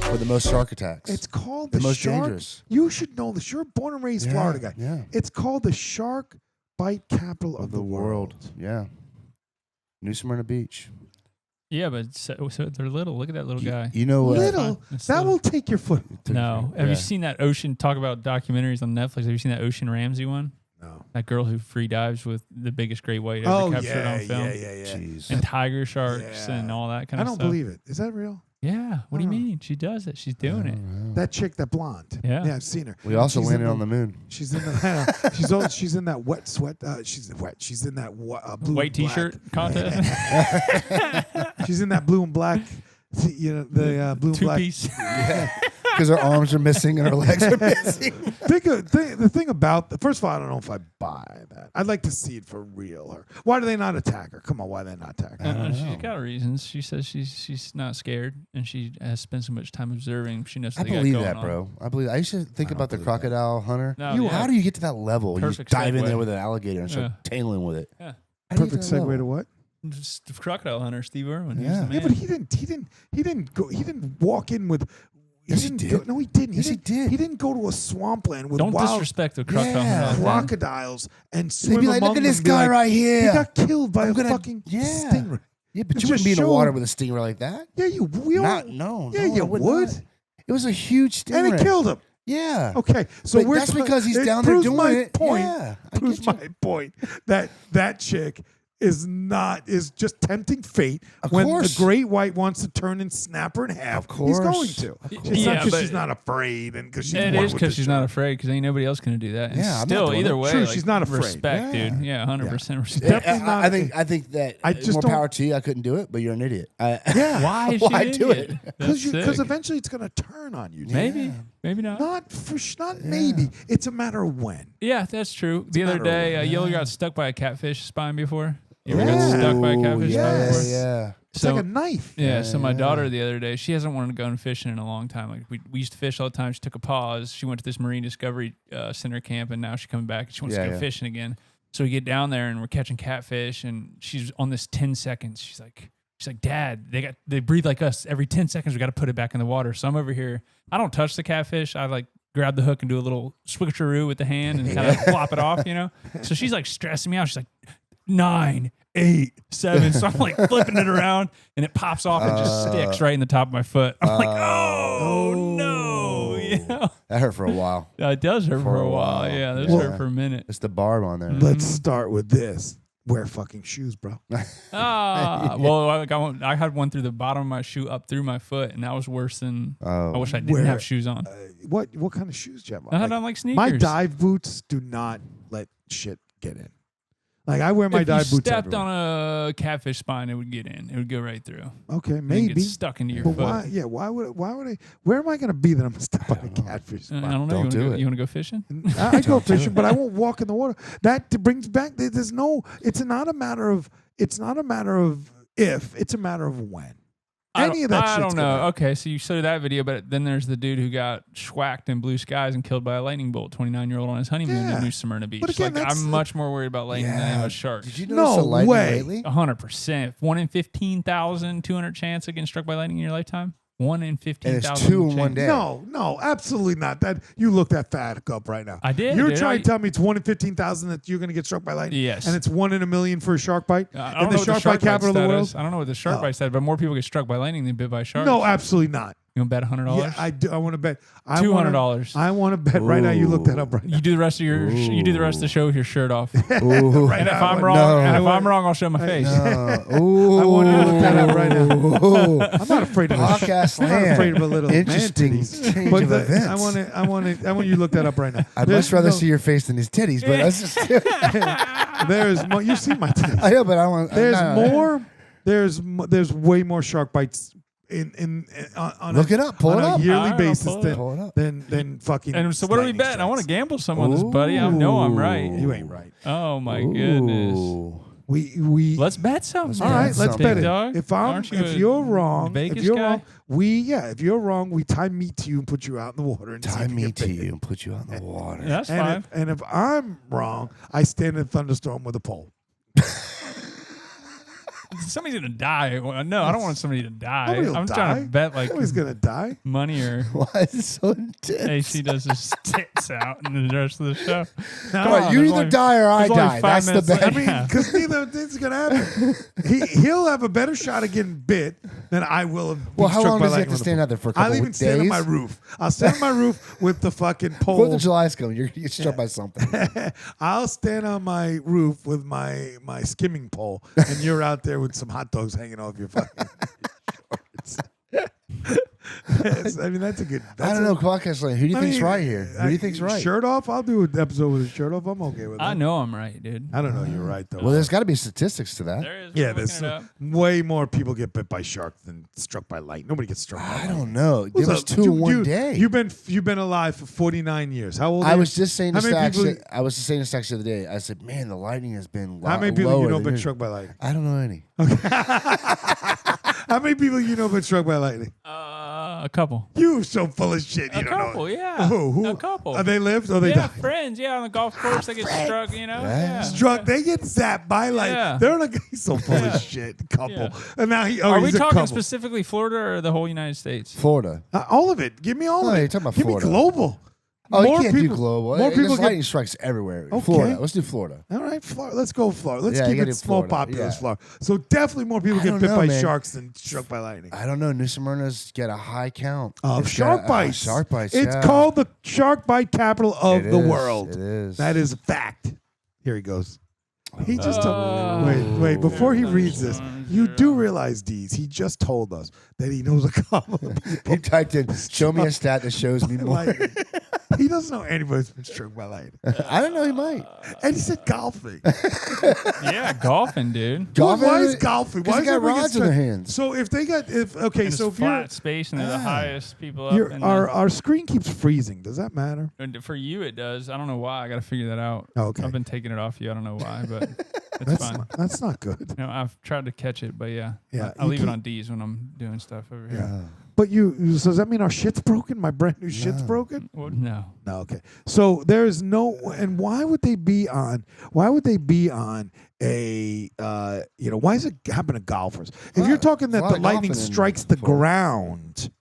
for the most shark attacks. It's called The the most shark. dangerous. You should know this. You're a born and raised Yeah, Florida guy. yeah. It's called the shark bite capital of the world. Yeah. New Smyrna Beach. Yeah, but so they're little. Look at that little guy. You know what? Little. It's That little. will take your foot. No. Have Yeah. you seen that Ocean, talk about documentaries on Netflix? Have you seen that Ocean Ramsey one? No. That girl who free dives with the biggest great white ever Oh, captured on yeah, film. yeah. Jeez. And tiger sharks Yeah. and all that kind I of don't stuff. believe it. Is that real? Yeah. What do you Oh. mean? She does it. She's doing it. That chick, that blonde. Yeah. Yeah, I've seen her. We also She's in landed on the moon. She's in the. she's in that wet sweat. She's wet. She's in that blue White and black. T-shirt contest. She's in that blue and black. The blue and black. Two-piece. Because her arms are missing and her legs are missing. The thing about first of all, I don't know if I buy that. I'd like to see it for real. Why do they not attack her? Come on, why do they not attack her? She's got reasons. She says she's not scared, and she has spent so much time observing. She knows I what they got believe going that, on. bro. I believe. I used to think about the crocodile hunter. No, yeah. How do you get to that level? You just Perfect dive in segue. there with an alligator and start Yeah. tailing with it. Yeah. How do you get Perfect to that segue level? to what? Just the crocodile hunter, Steve Irwin. Yeah. He's the Yeah, man. but he didn't walk in with. Yes, he did. No, he didn't. Yes, he did. He didn't go to a swampland with Don't wild disrespect the crocodile Yeah. hunter. crocodiles and They'd swim be like, among look at them this and be guy like, right He here. got killed by I'm a gonna- fucking yeah. stingray. Yeah, but It you wouldn't just be in the water showed- with a stinger like that. Yeah, we all. No. Yeah, no, you I would. not. It was a huge stingray. And it killed him. Yeah. Okay, so But that's because he's it down there proves doing my it. Point, Yeah, I proves get my point that chick is just tempting fate Of when course. the great white wants to turn and snap her in half. Of course. He's going to. It's Yeah, not because but- she's not afraid and because she's It one is with because the she's shark. not afraid because ain't nobody else going to do that. And Yeah, I'm not still, doing either it. way, True, like, she's not afraid. Respect, Yeah. dude. Yeah, 100% respect. Definitely not. I think that I just more don't- power to you. I couldn't do it, but you're an idiot. Yeah, Why is Why she do an idiot? That's because sick. eventually it's going to turn on you. dude. Maybe, maybe not. Not maybe. It's a matter of when. Yeah, that's true. The other matter day, of- Yellow got stuck by a catfish spine before. You ever got Yeah. stuck by a catfish spine yes. before? Yeah. It's So- like a knife. Yeah, so my daughter the other day, she hasn't wanted to go fishing in a long time. Like we used to fish all the time. She took a pause. She went to this Marine Discovery Center camp, and now she's coming back. And she wants to go fishing again. So we get down there and we're catching catfish, and she's on this 10 seconds. She's like, Dad, they breathe like us. Every 10 seconds, we got to put it back in the water. So I'm over here. I don't touch the catfish. I like grab the hook and do a little switcheroo with the hand and kind of flop it off, you know. So she's like stressing me out. She's like 9, 8, 7. So I'm like flipping it around and it pops off and just sticks right in the top of my foot. I'm like, oh no. You know? That hurt for a while. It does hurt for a while. while. Yeah, there's Well- hurt for a minute. It's the barb on there. Let's start with this. Wear fucking shoes, bro. Well, I had one through the bottom of my shoe up through my foot, and that was worse than I wish I didn't Where- have shoes on. What kind of shoes do you have? I had on like sneakers. My dive boots do not let shit get in. Like I wear my if dive you boots. stepped everywhere. on a catfish spine, it would get in. It would go right through. Okay, And maybe. get stuck into your But foot. why? Yeah, why would I? Where am I going to be that I'm going to step on a catfish? I spine? don't know. Don't do it. You want to go fishing? I go fishing, but I won't walk in the water. That brings back. There's no. It's not a matter of. It's not a matter of if. It's a matter of when. Any of that. I shit's don't gonna know. happen. Okay, so you saw that video, but then there's the dude who got schwacked in blue skies and killed by a lightning bolt. 29-year-old on his honeymoon Yeah. in New Smyrna Beach. But again, like that's- I'm much more worried about lightning than I am about sharks. Did you No notice the lightning way. lately? 100%. 1 in 15,200 chance of getting struck by lightning in your lifetime. 1 in 15,000. And it's 2 in one chance. day. No, absolutely not. That you look that fat up right now. I did. You're did trying I? to tell me it's 1 in 15,000 that you're going to get struck by lightning. Yes. And it's 1 in a million for a shark bite. I and don't the know what shark the bite capital of the world. I don't know what the shark Oh. bite said, but more people get struck by lightning than bit by sharks. No, absolutely not. You want to bet $100? Yeah, I do. I want to bet. $200. I want to bet right now. You look that up right now. You do the rest of you do the rest of the show with your shirt off. Ooh. And if now, I'm no. wrong, No. I'll show my face. Ooh. I want you to look that up right now. Ooh. I'm not afraid of Podcast I'm not land. afraid of a little Interesting man titties. change But of events. I want you to look that up right now. I'd There's much rather no- see your face than his titties, but that's just. There's more. You see my titties. I know, but I want. There's no. more. There's way more shark bites on Look it up. Pull on it a up. yearly All right, basis I'll pull it up. than fucking. And so what are we lightning betting? I want to strikes. gamble some on this, buddy. I know I'm right. You ain't right. Oh my goodness. Ooh. We Let's bet something. all right. Let's something. bet Big it. dog. If Aren't you if a you're wrong, Vegas if you're guy? wrong, if you're wrong, we tie meat to you and put you out in the water and see Tie if you me get to bit. you and put you out in the water. That's fine. And if I'm wrong, I stand in a thunderstorm with a pole. Somebody's gonna die. Well, no, I don't want somebody to die. Nobody will I'm die. trying to bet like Nobody's gonna die. money or Why is it so intense? AC does his tits out in the rest of the show. Come on, you there's either only- die or I there's only die. 5 That's the minutes bet. I left. mean, Yeah. because neither of things gonna happen. He'll have a better shot of getting bit than I will of being Well, how struck long by does he have lightning to on the stand pool. out there for a couple I'll even days? stand on my roof. I'll stand on my roof with the fucking pole. 4th of July is coming. You're gonna get struck by something. I'll stand on my roof with my skimming pole, and you're out there with some hot dogs hanging off your fucking shorts. I mean, that's a good. I don't know, podcast like, who do you think's right here? Who do you think's right? Shirt off? I'll do an episode with a shirt off. I'm okay with that. I know I'm right, dude. I don't know. You're right though. Well, there's got to be statistics to that. There is. yeah, We're there's looking it up. way more people get bit by sharks than struck by lightning. Nobody gets struck by I lightning. don't know. Give What's us up? 2 in one day. You've been alive for 49 years. How old? Are I you? was just saying How this many actually. people- I was just saying this actually the other day. I said, man, the lightning has been. How many people lower you know than been usual." struck by lightning? I don't know any. How many people you know been struck by lightning? A couple. You so full of shit. You A don't couple, know. yeah. Who? A couple. Are they lived or they Yeah, died? friends. Yeah, on the golf course, they get struck. You know. Yeah. Yeah. Struck. They get zapped by lightning. Yeah. They're like he's so full of shit. Couple. Yeah. And now Are we he's a talking couple. specifically Florida or the whole United States? Florida. All of it. Give me all Oh, of you're it. talking about Give Florida. me global. Oh, More you can't people- do global. More people There's get. lightning strikes everywhere. Okay. Florida. Let's do Florida. All right, Florida. Let's go Florida. Let's Yeah, keep you it gotta do small Florida. populous Yeah. Florida. So definitely more people I get don't bit know, by man. sharks than struck by lightning. I don't know. New Smyrna's got a high count Of It's shark got bites. Shark bites. It's yeah. called the shark bite capital of It the is. world. It is. That is a fact. Here he goes. He just told. Wait. Before he reads this, you do realize, Dees, he just told us that he knows a couple of people. He typed in, show me a stat that shows me more. Lightning. He doesn't know anybody's been struck by lightning. I don't know. He might. And he said golfing. Yeah, golfing, dude. Golfing? Why is golfing? 'Cause Why they is got everybody rods get in their struck? hands. So if they got okay, And so it's if you're flat space and they're the highest people up. You're, in our screen keeps freezing. Does that matter? and for you, it does. I don't know why. I got to figure that out. Oh, okay. I've been taking it off you. I don't know why, but it's fine. That's not good. You know, I've tried to catch it, but yeah. Yeah, I you leave it keep- on D's when I'm doing stuff over here. Yeah. But so does that mean our shit's broken? My brand new shit's broken? Well, no. No, okay. So there's no, and why would they be on? Why would they be on a? Why does it happen to golfers? If you're talking there's a that lot the of lightning golfing in strikes the Florida. ground,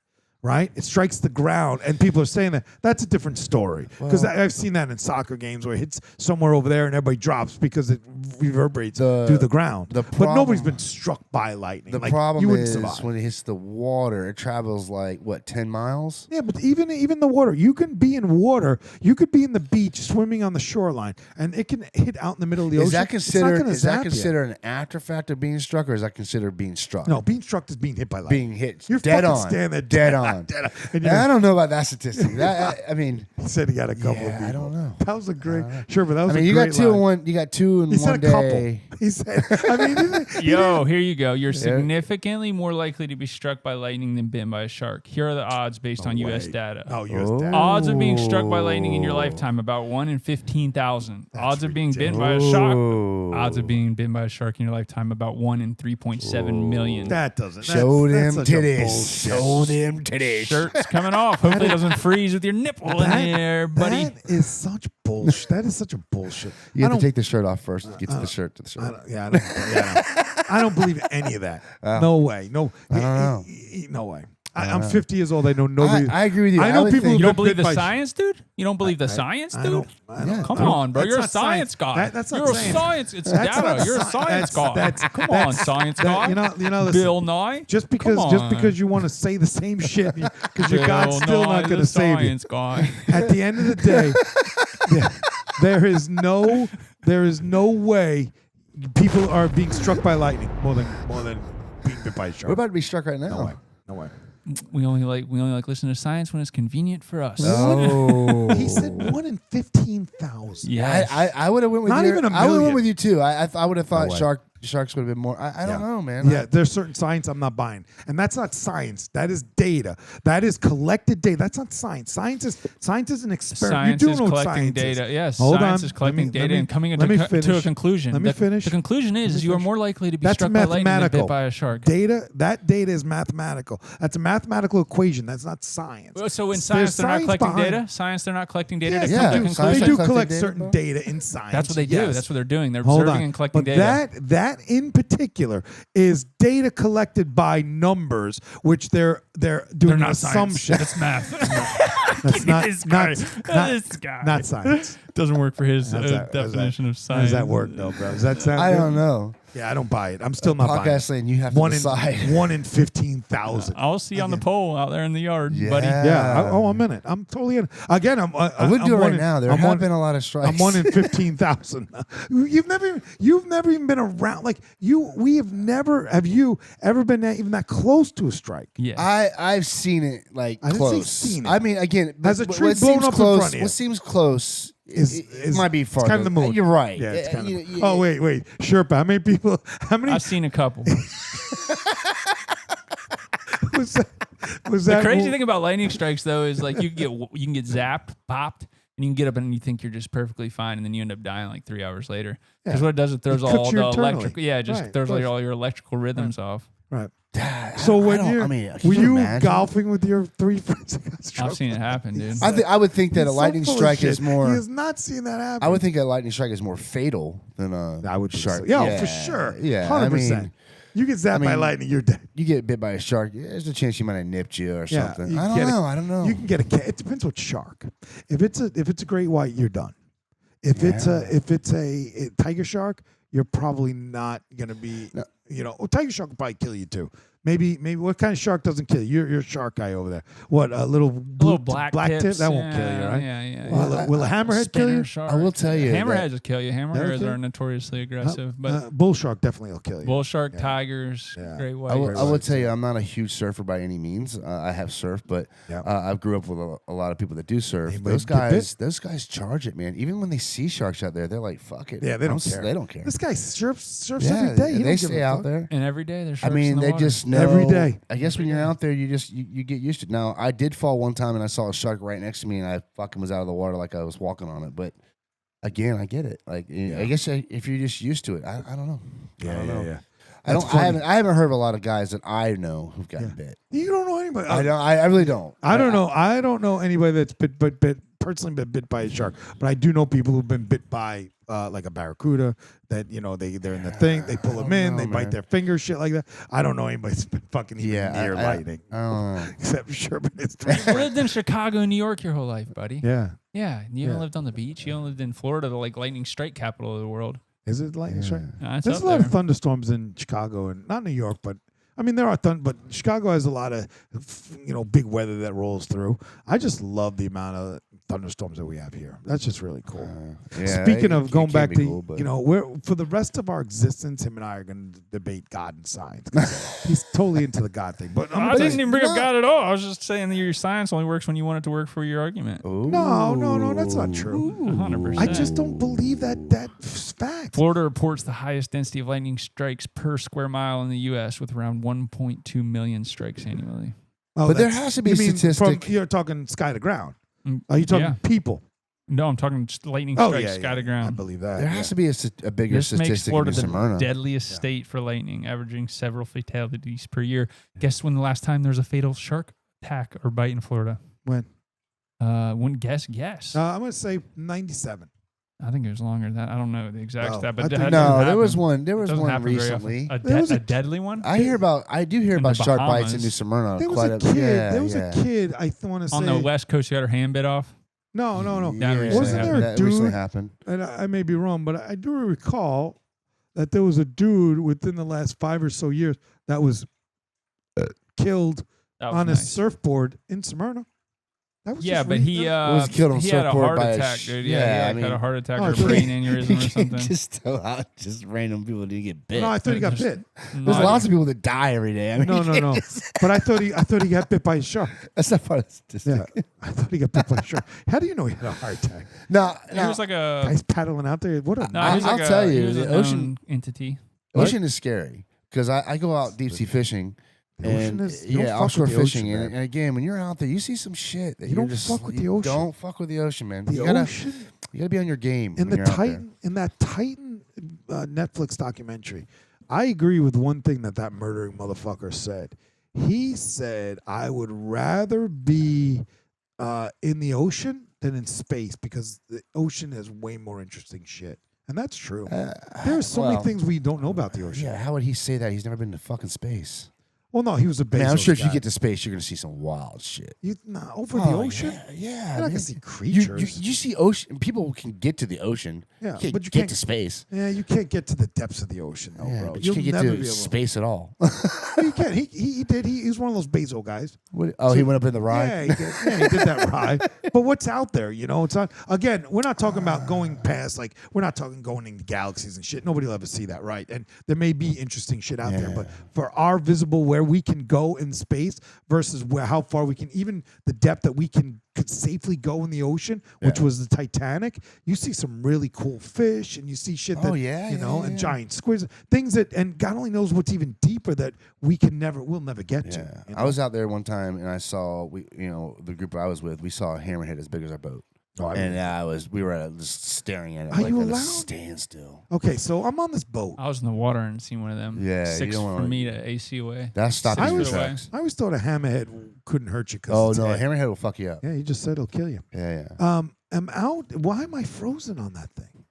right? It strikes the ground, and people are saying that. That's a different story because I've seen that in soccer games where it hits somewhere over there and everybody drops because it reverberates through the ground. But nobody's been struck by lightning. The Like, problem you wouldn't is survive. when it hits the water, it travels like, what, 10 miles? Yeah, but even the water, you can be in water. You could be in the beach swimming on the shoreline, and it can hit out in the middle of the ocean. Is that It's not considered gonna is that zap you. considered an after fact of being struck, or is that considered being struck? No, being struck is being hit by lightning. Being hit You're dead fucking on. standing there Dead on. dead on. And I don't know about that statistic. I mean, he said he got a couple of yeah, people. I don't know. That was a great. Sure, but that was I mean, a you great got two in line. one. You got two in He one said a couple. day. He said. I mean, Yo, here you go. You're significantly more likely to be struck by lightning than bitten by a shark. Here are the odds based on U.S. data. Oh, U.S. data. Odds of being struck by lightning in your lifetime about 1 in 15,000. Odds of being bitten by a shark. Odds of being bitten by a shark in your lifetime about 1 in 3.7 million. That doesn't. Show that's them such a titties. bullshit. Show them titties. Shirt's coming off. Hopefully it doesn't freeze with your nipple in there, buddy. That is such bullshit. That is such a bullshit. You I have to don't- take the shirt off first. Get to the shirt. I don't believe any of that. No way. No. I don't know. No way. I'm 50 years old. I know nobody. I agree with you. I know would people think- who You don't been believe bit the by- science, dude? You don't believe the science, I dude? don't. Come I don't- on, bro. that's You're a not science guy. That's not You're a science. science. It's That's data. not You're a sci- science guy. that's- Come on, science guy. You know, listen, Bill Nye. Just Come because on. you want to say the same shit, because your Bill God's still Nye, not going the to save you. science guy. At the end of the day, there is no way people are being struck by lightning more than being bit by a shark. We're about to be struck right now. No way. We only like listening to science when it's convenient for us. Oh. He said 1 in 15,000. Yes. I would have went with Not you. even a I would have million. went with you too. I would have thought way. sharks would have been more. I don't know, man. Yeah, there's certain science I'm not buying. And that's not science. That is data. That is collected data. That's not science. Science is an experiment. Science you do is know what collecting science is. data. Yes, Hold science on. is collecting Let me- data and coming let me to a finish. conclusion. Let me finish. The conclusion is you are more likely to be That's struck by lightning than mathematical. bit by a shark. That data is mathematical. That's a mathematical equation. That's not science. So in There's science, they're not collecting behind- data. Science, they're not collecting data Yes, to come yeah. to Science they conclusion. do collecting collect data, certain bro? data in science. That's what they do. Yes. That's what they're doing. They're Hold observing on. and collecting but data. that that in particular is data collected by numbers, which they're doing They're an not assumption. science. That's math. That's not This guy. not, This guy. not science. Doesn't work for his How's that- definition of How science. does that work though, bro? Does that sound I good? don't know. Yeah, I don't buy it. I'm still not buying Podcast it. saying you have to decide. One in 15,000. I'll see you on the pole out there in the yard, buddy. Yeah. I'm in it. I'm totally in it. Again, I would do it right now. There have been a lot of strikes. I'm 1 in 15,000. You've never even been around. Like we have never. Have you ever been even that close to a strike? Yeah. I've seen it like I didn't say close. seen it. I mean, again, Has a what tree blown seems up in close, front of you? What seems close Is might be it's farther. kind of the moon. You're right. Yeah, it's kind of. You- Oh wait, Sherpa. How many people? How many I've seen a couple. was that? Was The that crazy thing about lightning strikes, though, is like you can get zapped, popped, and you can get up and you think you're just perfectly fine, and then you end up dying like 3 hours later. Because Yeah. what it does, it throws It cooks all you the internally. electrical. Yeah, it just Right, throws of course. all your electrical rhythms off. Right. I So when don't- you I mean, can were you imagine? golfing with your 3 friends that got struck? I've seen it happen, dude. I would think that a He's so lightning full of strike shit. is more. He has not seen that happen. I would think a lightning strike is more fatal than a I would think shark. so. Yeah, for sure. Yeah, 100%. I mean, You get zapped by mean, lightning, you're dead. you get bit by a shark. There's a chance you might have nipped you or Yeah, something. you I get don't know. You can get a. It depends what shark. If it's a great white, you're done. If it's a tiger shark, you're probably not gonna be. No. Tiger shark will probably kill you too. Maybe what kind of shark doesn't kill you? You're a shark guy over there. What a little black tip tips, that won't kill you, right? Yeah. Will a hammerhead kill you? Shark. I will tell you that- Hammerheads will kill you. Hammerheads kill are you? notoriously aggressive, but Bull shark definitely will kill you. bull shark, Yeah. tigers, Yeah. great I white. will tell you, I'm not a huge surfer by any means. I have surfed, but Yeah. I grew up with a lot of people that do surf. Anybody Those get bit? those guys charge it, man. Even when they see sharks out there, they're like, "Fuck it." Yeah, they don't care. They don't care. This guy surfs Yeah, every day. He they don't give stay a out fuck. there. And every day there's I sharks in mean, the they water. just know. Every day. I guess when you're out there, you get used to it. Now, I did fall one time and I saw a shark right next to me, and I fucking was out of the water like I was walking on it. But again, I get it. Like, I guess if you're just used to it, I don't know. I don't know. Yeah. I haven't heard of a lot of guys that I know who've gotten bit. You don't know anybody. I really don't. I don't know. I don't know anybody that's bit personally been bit by a shark, but I do know people who've been bit by like a barracuda. That they're in the thing, they pull them in, they bite their fingers, shit like that. I don't know anybody that's been fucking even near lightning, I don't know. except Sherpa. You lived in Chicago and New York your whole life, buddy. Yeah, Yeah, you haven't Yeah. lived on the beach. You only lived in Florida, the like lightning strike capital of the world. is it lightning strike? It's There's up a lot there. of thunderstorms in Chicago and not New York, but I mean there are but Chicago has a lot of big weather that rolls through. I just love the amount of thunderstorms that we have here. That's just really cool. Speaking of going back to, we're for the rest of our existence, him and I are going to debate God and science. 'Cause he's totally into the God thing. But I didn't even bring up God at all. I was just saying that your science only works when you want it to work for your argument. No, that's not true. 100%. I just don't believe that's fact. Florida reports the highest density of lightning strikes per square mile in the U.S. with around 1.2 million strikes annually. Oh, But there that's- has to be a you mean statistic. You're talking sky to ground. Mm, Are you talking yeah. people? No, I'm talking just lightning Oh, strikes yeah, sky yeah. to I ground. believe that. There has to be a bigger This makes statistic Florida in the Smyrna. deadliest state for lightning, averaging several fatalities per year. Guess when the last time there was a fatal shark attack or bite in Florida? When? Guess. I'm going to say 97. I think it was longer than that. I don't know the exact Oh, stat, I but think- that doesn't No, there happen. was one. There It was doesn't one happen very often. recently. A, There was a a- deadly one? I do hear In about the shark bites in Bahamas. New Smyrna. There was quite a kid. Yeah, There was yeah. a kid. I want to say On the West Coast, you got her hand bit off. No. That recently Wasn't there a that recently dude? happened. And I may be wrong, but I do recall that there was a dude within the last 5 or so years that was killed That was on a nice. surfboard in Smyrna. That was Yeah, just but he was killed on he had a surfboard heart by a attack, sh- dude. yeah, Yeah, I he had mean- a heart attack Oh, or a so- brain aneurysm or something. just tell out just random people to get bit. No, I thought he got bit. There's lots of people that die every day. I mean, No. But I thought he got bit by a shark. That's not part of the statistic. Yeah, I thought he got bit by a shark. How do you know he had a heart attack? No, He was like a Guys paddling out there. What a no, I- he was I'll like tell a, you, he was the a ocean- known entity. ocean is scary because I go out deep sea fishing. The ocean And is- you don't fuck offshore with the fishing, ocean, and man. again, when you're out there, you see some shit that You you're don't just fuck with the you ocean. Don't fuck with the ocean, man. The you gotta ocean be on your game. in when the you're out there. Titan in that Titan Netflix documentary. I agree with one thing that murdering motherfucker said. He said, "I would rather be in the ocean than in space because the ocean has way more interesting shit." And that's true. There's so many things we don't know about the ocean. Yeah, how would he say that? He's never been to fucking space. Well, no, he was a Bezos Man, I'm sure if guy. you get to space, you're gonna see some wild shit. Over the ocean? Yeah, You're not man. gonna see creatures. You see ocean. People can get to the ocean. Yeah, you can't but you get can't- to space. Yeah, you can't get to the depths of the ocean, though, Yeah, bro. but you can't get never to be able space at all. You can't. He did. He was one of those Bezos guys. He went up in the ride. Yeah, he did. Yeah, he did that ride. But what's out there? It's not. Again, we're not talking about going past. Like, we're not talking going into galaxies and shit. Nobody will ever see that, right? And there may be interesting shit out there, but for our visible, where we can go in space versus how far we can, even the depth that we could safely go in the ocean, which was the Titanic. You see some really cool fish, and you see shit that and giant squids, things that, and God only knows what's even deeper that we'll never get to. I was out there one time and I saw the group I was with. We saw a hammerhead as big as our boat. We were just staring at it. Are like you at a allowed? standstill. Okay, so I'm on this boat. I was in the water and seen one of them. Yeah, you 6 don't wanna- from me to AC away. That stopped I in your was- tracks. I always thought a hammerhead couldn't hurt you. Oh It's no, a head. hammerhead will fuck you up. Yeah, you just said it'll kill you. Yeah. I'm out. Why am I frozen on that thing?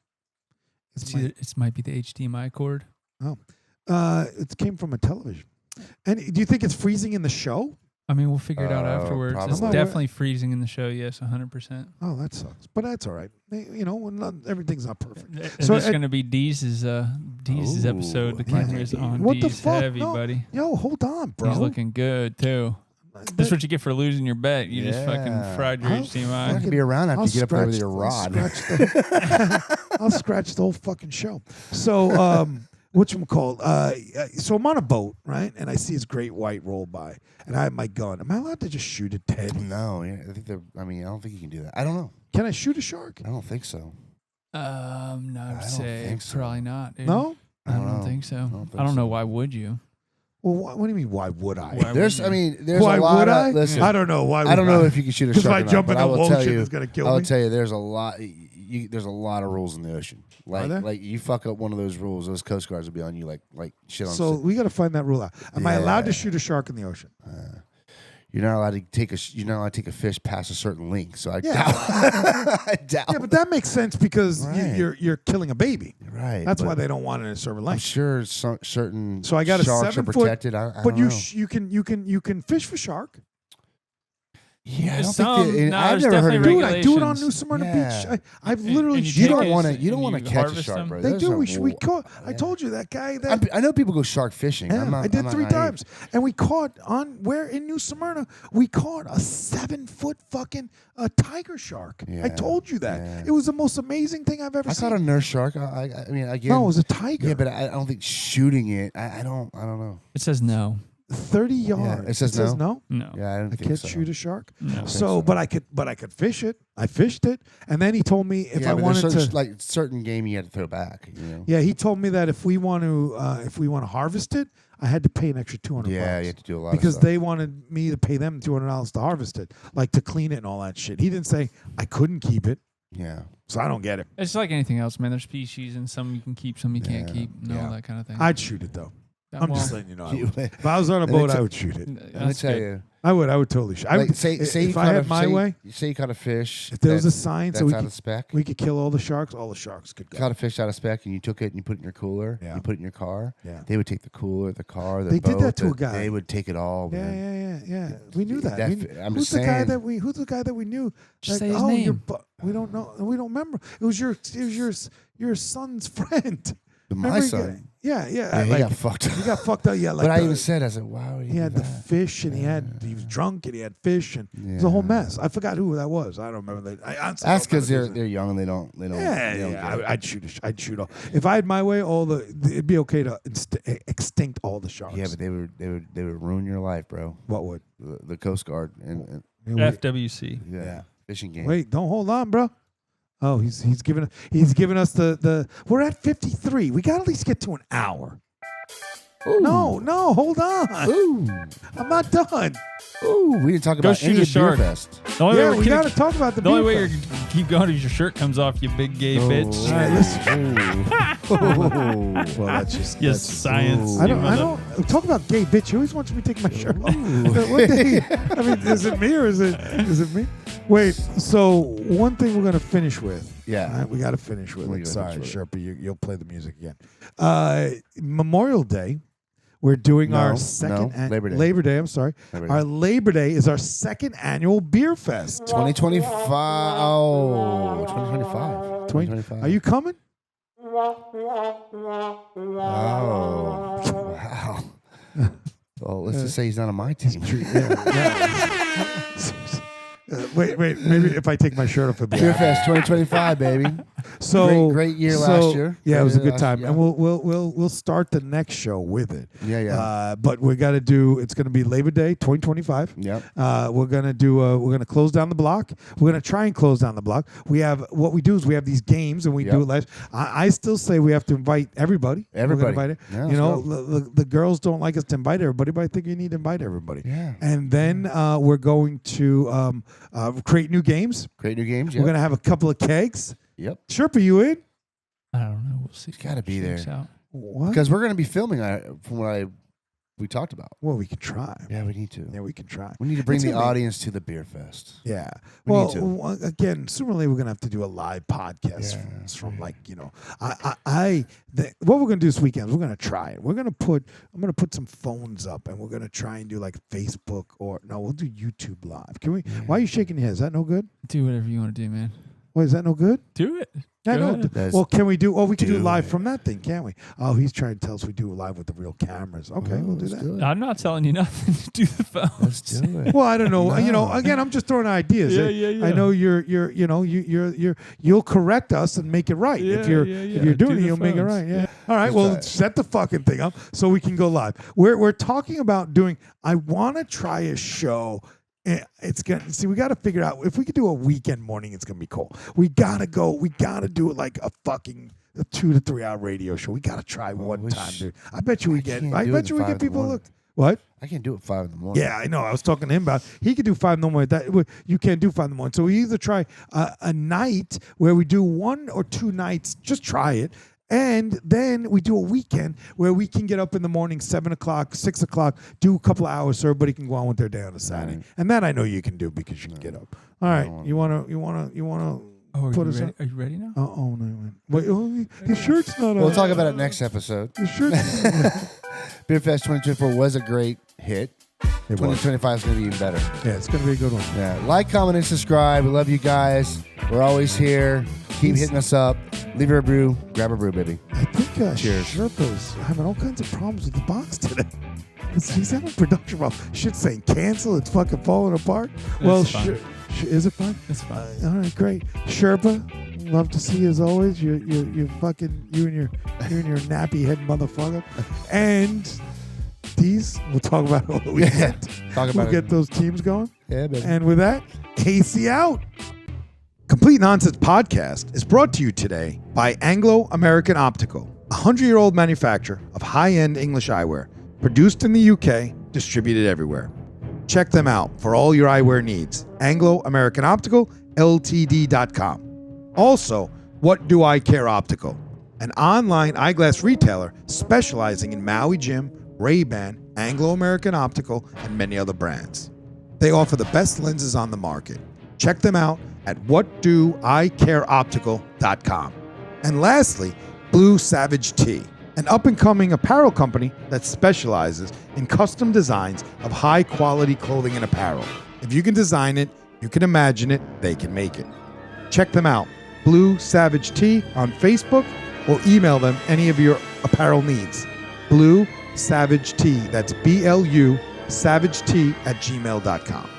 It might be the HDMI cord. It came from a television. And do you think it's freezing in the show? I mean, we'll figure it out afterwards. It's probably. definitely freezing in the show. Yes, 100%. Oh, that sucks. But that's all right. Everything's not perfect. So So it's going to be Dees's episode. The camera is on What the Dees fuck? heavy, No. buddy. Yo, hold on, bro. He's looking good too. That's what you get for losing your bet. You just fucking fried your I HDMI. can be around after I'll you get up there with scratch- your rod. I'll scratch the whole fucking show. So, whatchamacallit? So I'm on a boat, right? And I see his great white roll by. And I have my gun. Am I allowed to just shoot it dead? No, I don't think you can do that. I don't know. Can I shoot a shark? I don't think so. No, I would don't say think so. probably not. Dude. No? I don't know. think so. I don't know. so. Why would you? Well, what do you mean, why would I? Why There's would you? Why a lot would of I? listen. I don't know. Why I don't would know if you can shoot a Because shark. if I or jump not, in but the I will tell ocean, you, it's going to kill I will me. tell you, there's a lot. There's a lot of rules in the ocean. there? Like you fuck up one of those rules, those coast guards will be on you like shit on. So we got to find that rule out. Am I allowed to shoot a shark in the ocean? You're not allowed to take a fish past a certain length. So I Yeah. doubt. I doubt. Yeah, but that makes sense because Right. you're killing a baby. right. That's but why they don't want it in a certain I'm length. sure certain So I got a sharks are 7 foot. protected. I But don't you know. you can fish for shark. Yeah, I don't Some- think no, I've there's never heard of definitely Dude, I do it on regulations. New Smyrna Yeah. Beach. I've And- literally and You take don't it want to. and You don't you want to catch a harvest shark, them? bro. They There's do. some We caught. I told you that guy. I know people go shark fishing. Yeah, I'm not, I did I'm not 3 naive. times, and we caught in New Smyrna. We caught a 7-foot fucking tiger shark. I Yeah, told you that. yeah. It was the most amazing thing I've ever I seen. caught a nurse shark. I mean, again. No, it was a tiger. Yeah, but I don't think shooting it. I don't know. It says no. 30 yards. it says no. No. Yeah, I don't I think can't so. shoot a shark. No. So, but I could fish it. I fished it, and then he told me if yeah, I but wanted there's to. certain game you had to throw back. You know. Yeah, he told me that if we want to harvest it, I had to pay an extra $200. Yeah, you have to do a lot because of stuff. they wanted me to pay them $200 to harvest it, like to clean it and all that shit. He didn't say I couldn't keep it, Yeah. so I don't get it. It's like anything else, man. There's species, and some you can keep, some you can't Yeah. keep, and all Yeah. that kind of thing. I'd shoot it though. I'm Well, just letting you know. I You- would. If I was on a Let me boat, tell- I would shoot it. Let me that's tell good. you. I would totally shoot. I Like, would say you if I caught had a, my say, way. Say you caught a fish. If there was a that's- sign, so that's we out could of spec. we could kill all the sharks could go. Caught a fish out of spec, and you took it and you put it in your cooler. Yeah. You put it in your car. Yeah. They would take the cooler, the car, the They boat. did that to a guy. They would take it all. Yeah, Man. yeah. We knew that. I'm who's just the guy saying. who's the guy that we knew? Just Like, say his oh, name. we don't know. We don't remember. It was your son's friend. My Remember he son. got- Yeah. Yeah, he like, got fucked up. He got fucked up. Yeah, like but I the- even said, I said, "Wow." he had the fish and he was drunk and he had fish and it was a whole mess. I forgot who that was. I don't remember that. That's because they're young and they don't. Yeah, they don't yeah. get it. I'd shoot all. If I had my way, it'd be okay to extinct all the sharks. Yeah, but they would ruin your life, bro. What would? The Coast Guard and FWC. yeah, fishing game. Wait, don't hold on, bro. Oh, he's giving us the. We're at 53. We got to at least get to an hour. Ooh. No, hold on. Ooh. I'm not done. Ooh, we didn't talk Go about shoot any a of shark. Beerfest. The only Yeah, way we got to talk about the The only way Beerfest. you keep going is your shirt comes off, you big gay bitch. All right, listen. Well, that's just Yes, that's just- science. I don't talk about gay bitch. He always wants me to take my shirt off. What day- I mean, is it me or is it me? Wait. So one thing we're gonna finish with. Yeah. All right, we got to finish with We it. gotta Sorry, finish Sherpa, you'll play the music again. Memorial Day. We're doing our second Labor Day. Labor Day. I'm sorry. Labor Day. Our Labor Day is our second annual beer fest. 2025. Oh, 2025. 2025. Are you coming? Oh, wow. Well, let's just say he's not on my team. Wait. Maybe if I take my shirt off, it'll be Beerfest 2025, baby. So Great year last year. Yeah, it was a Great good time, yeah. and we'll start the next show with it. Yeah. But we got to do. It's going to be Labor Day 2025. Yep. We're gonna do. We're gonna close down the block. We're gonna try and close down the block. We have what we do is we have these games and we do it live. I still say we have to invite everybody. Everybody. We're gonna invite it. Yeah, you know, let's the girls don't like us to invite everybody, but I think you need to invite everybody. Yeah. And then we're going to create new games. Great new games. We're Yep. gonna have a couple of kegs. Yep. Sherpa, you in? I don't know. We'll see. It's gotta be there. Shakes out. What? Because we're going to be filming from what we talked about. Well, we can try. Yeah, we need to. Yeah, we can try. We need to bring It's the gonna be- audience to the beer fest. Yeah. We Well, need to. again, sooner or later we're gonna have to do a live podcast Yeah. from like what we're gonna do this weekend is we're gonna try it. I'm gonna put some phones up and we're gonna try and do like Facebook we'll do YouTube live. Can we? Why are you shaking your head? Is that no good? Do whatever you want to do, man. Wait, is that no good? Do it. I Go know. ahead. That's- Well, can we do? Oh, we can do do live it. from that thing, can't we? Oh, he's trying to tell us we do it live with the real cameras. Okay, we'll do that. I'm not telling you nothing to do the phone. Let's do it. Well, I don't know. You know, No. again, I'm just throwing ideas. Yeah. I know you'll correct us and make it right. If you're doing Do it, the you'll make it phones. right. Yeah. All right. Let's Well, try it. set the fucking thing up so we can go live. We're talking about doing. I want to try a show. It's gonna see. We got to figure out if we could do a weekend morning. It's gonna be cool. We gotta go. We gotta do it like a 2 to 3 hour radio show. We gotta try one time, dude. I bet you we get. can't I do bet it you at we 5 get in the people morning. look. What? I can't do it 5 in the morning. Yeah, I know. I was talking to him about he could do 5 in the morning. You can't do 5 in the morning. So we either try a night where we do 1 or 2 nights, just try it, and then we do a weekend where we can get up in the morning, 7 o'clock, 6 o'clock, do a couple of hours so everybody can go on with their day on a Saturday. Right. And that I know you can do because you can get up. All right, you wanna Oh, put are us you up? ready? Are you ready now? Oh no! Wait, his shirt's not on. We'll talk about it next episode. His shirt's. Beerfest 2024 was a great hit. It was. 2025 is going to be even better. Yeah, it's gonna be a good one. Yeah. Like, comment, and subscribe. We love you guys. We're always here. Keep hitting us up. Leave her a brew. Grab a brew, baby. I think Cheers. Sherpa's having all kinds of problems with the box today. He's having production problems. Shit's saying cancel. It's fucking falling apart. Well, fine. is it fine? It's fine. All right, great. Sherpa, love to see you as always. You fucking you and your nappy head motherfucker. And Dees, we'll talk about it all the weekend. Talk about We'll it. get those teams going. Yeah, baby. And with that, AC out. Complete Nonsense Podcast is brought to you today by Anglo-American Optical, a 100-year-old manufacturer of high-end English eyewear, produced in the UK, distributed everywhere. Check them out for all your eyewear needs. Anglo-American Optical, Ltd.com. Also, What Do I Care Optical, an online eyeglass retailer specializing in Maui Jim, Ray-Ban, Anglo-American Optical, and many other brands. They offer the best lenses on the market. Check them out at whatdoicareoptical.com. And lastly, Blue Savage Tea, an up-and-coming apparel company that specializes in custom designs of high-quality clothing and apparel. If you can design it, you can imagine it, they can make it. Check them out, Blue Savage Tea on Facebook, or email them any of your apparel needs. Blue Savage Tea, that's BLU, savagetea@gmail.com.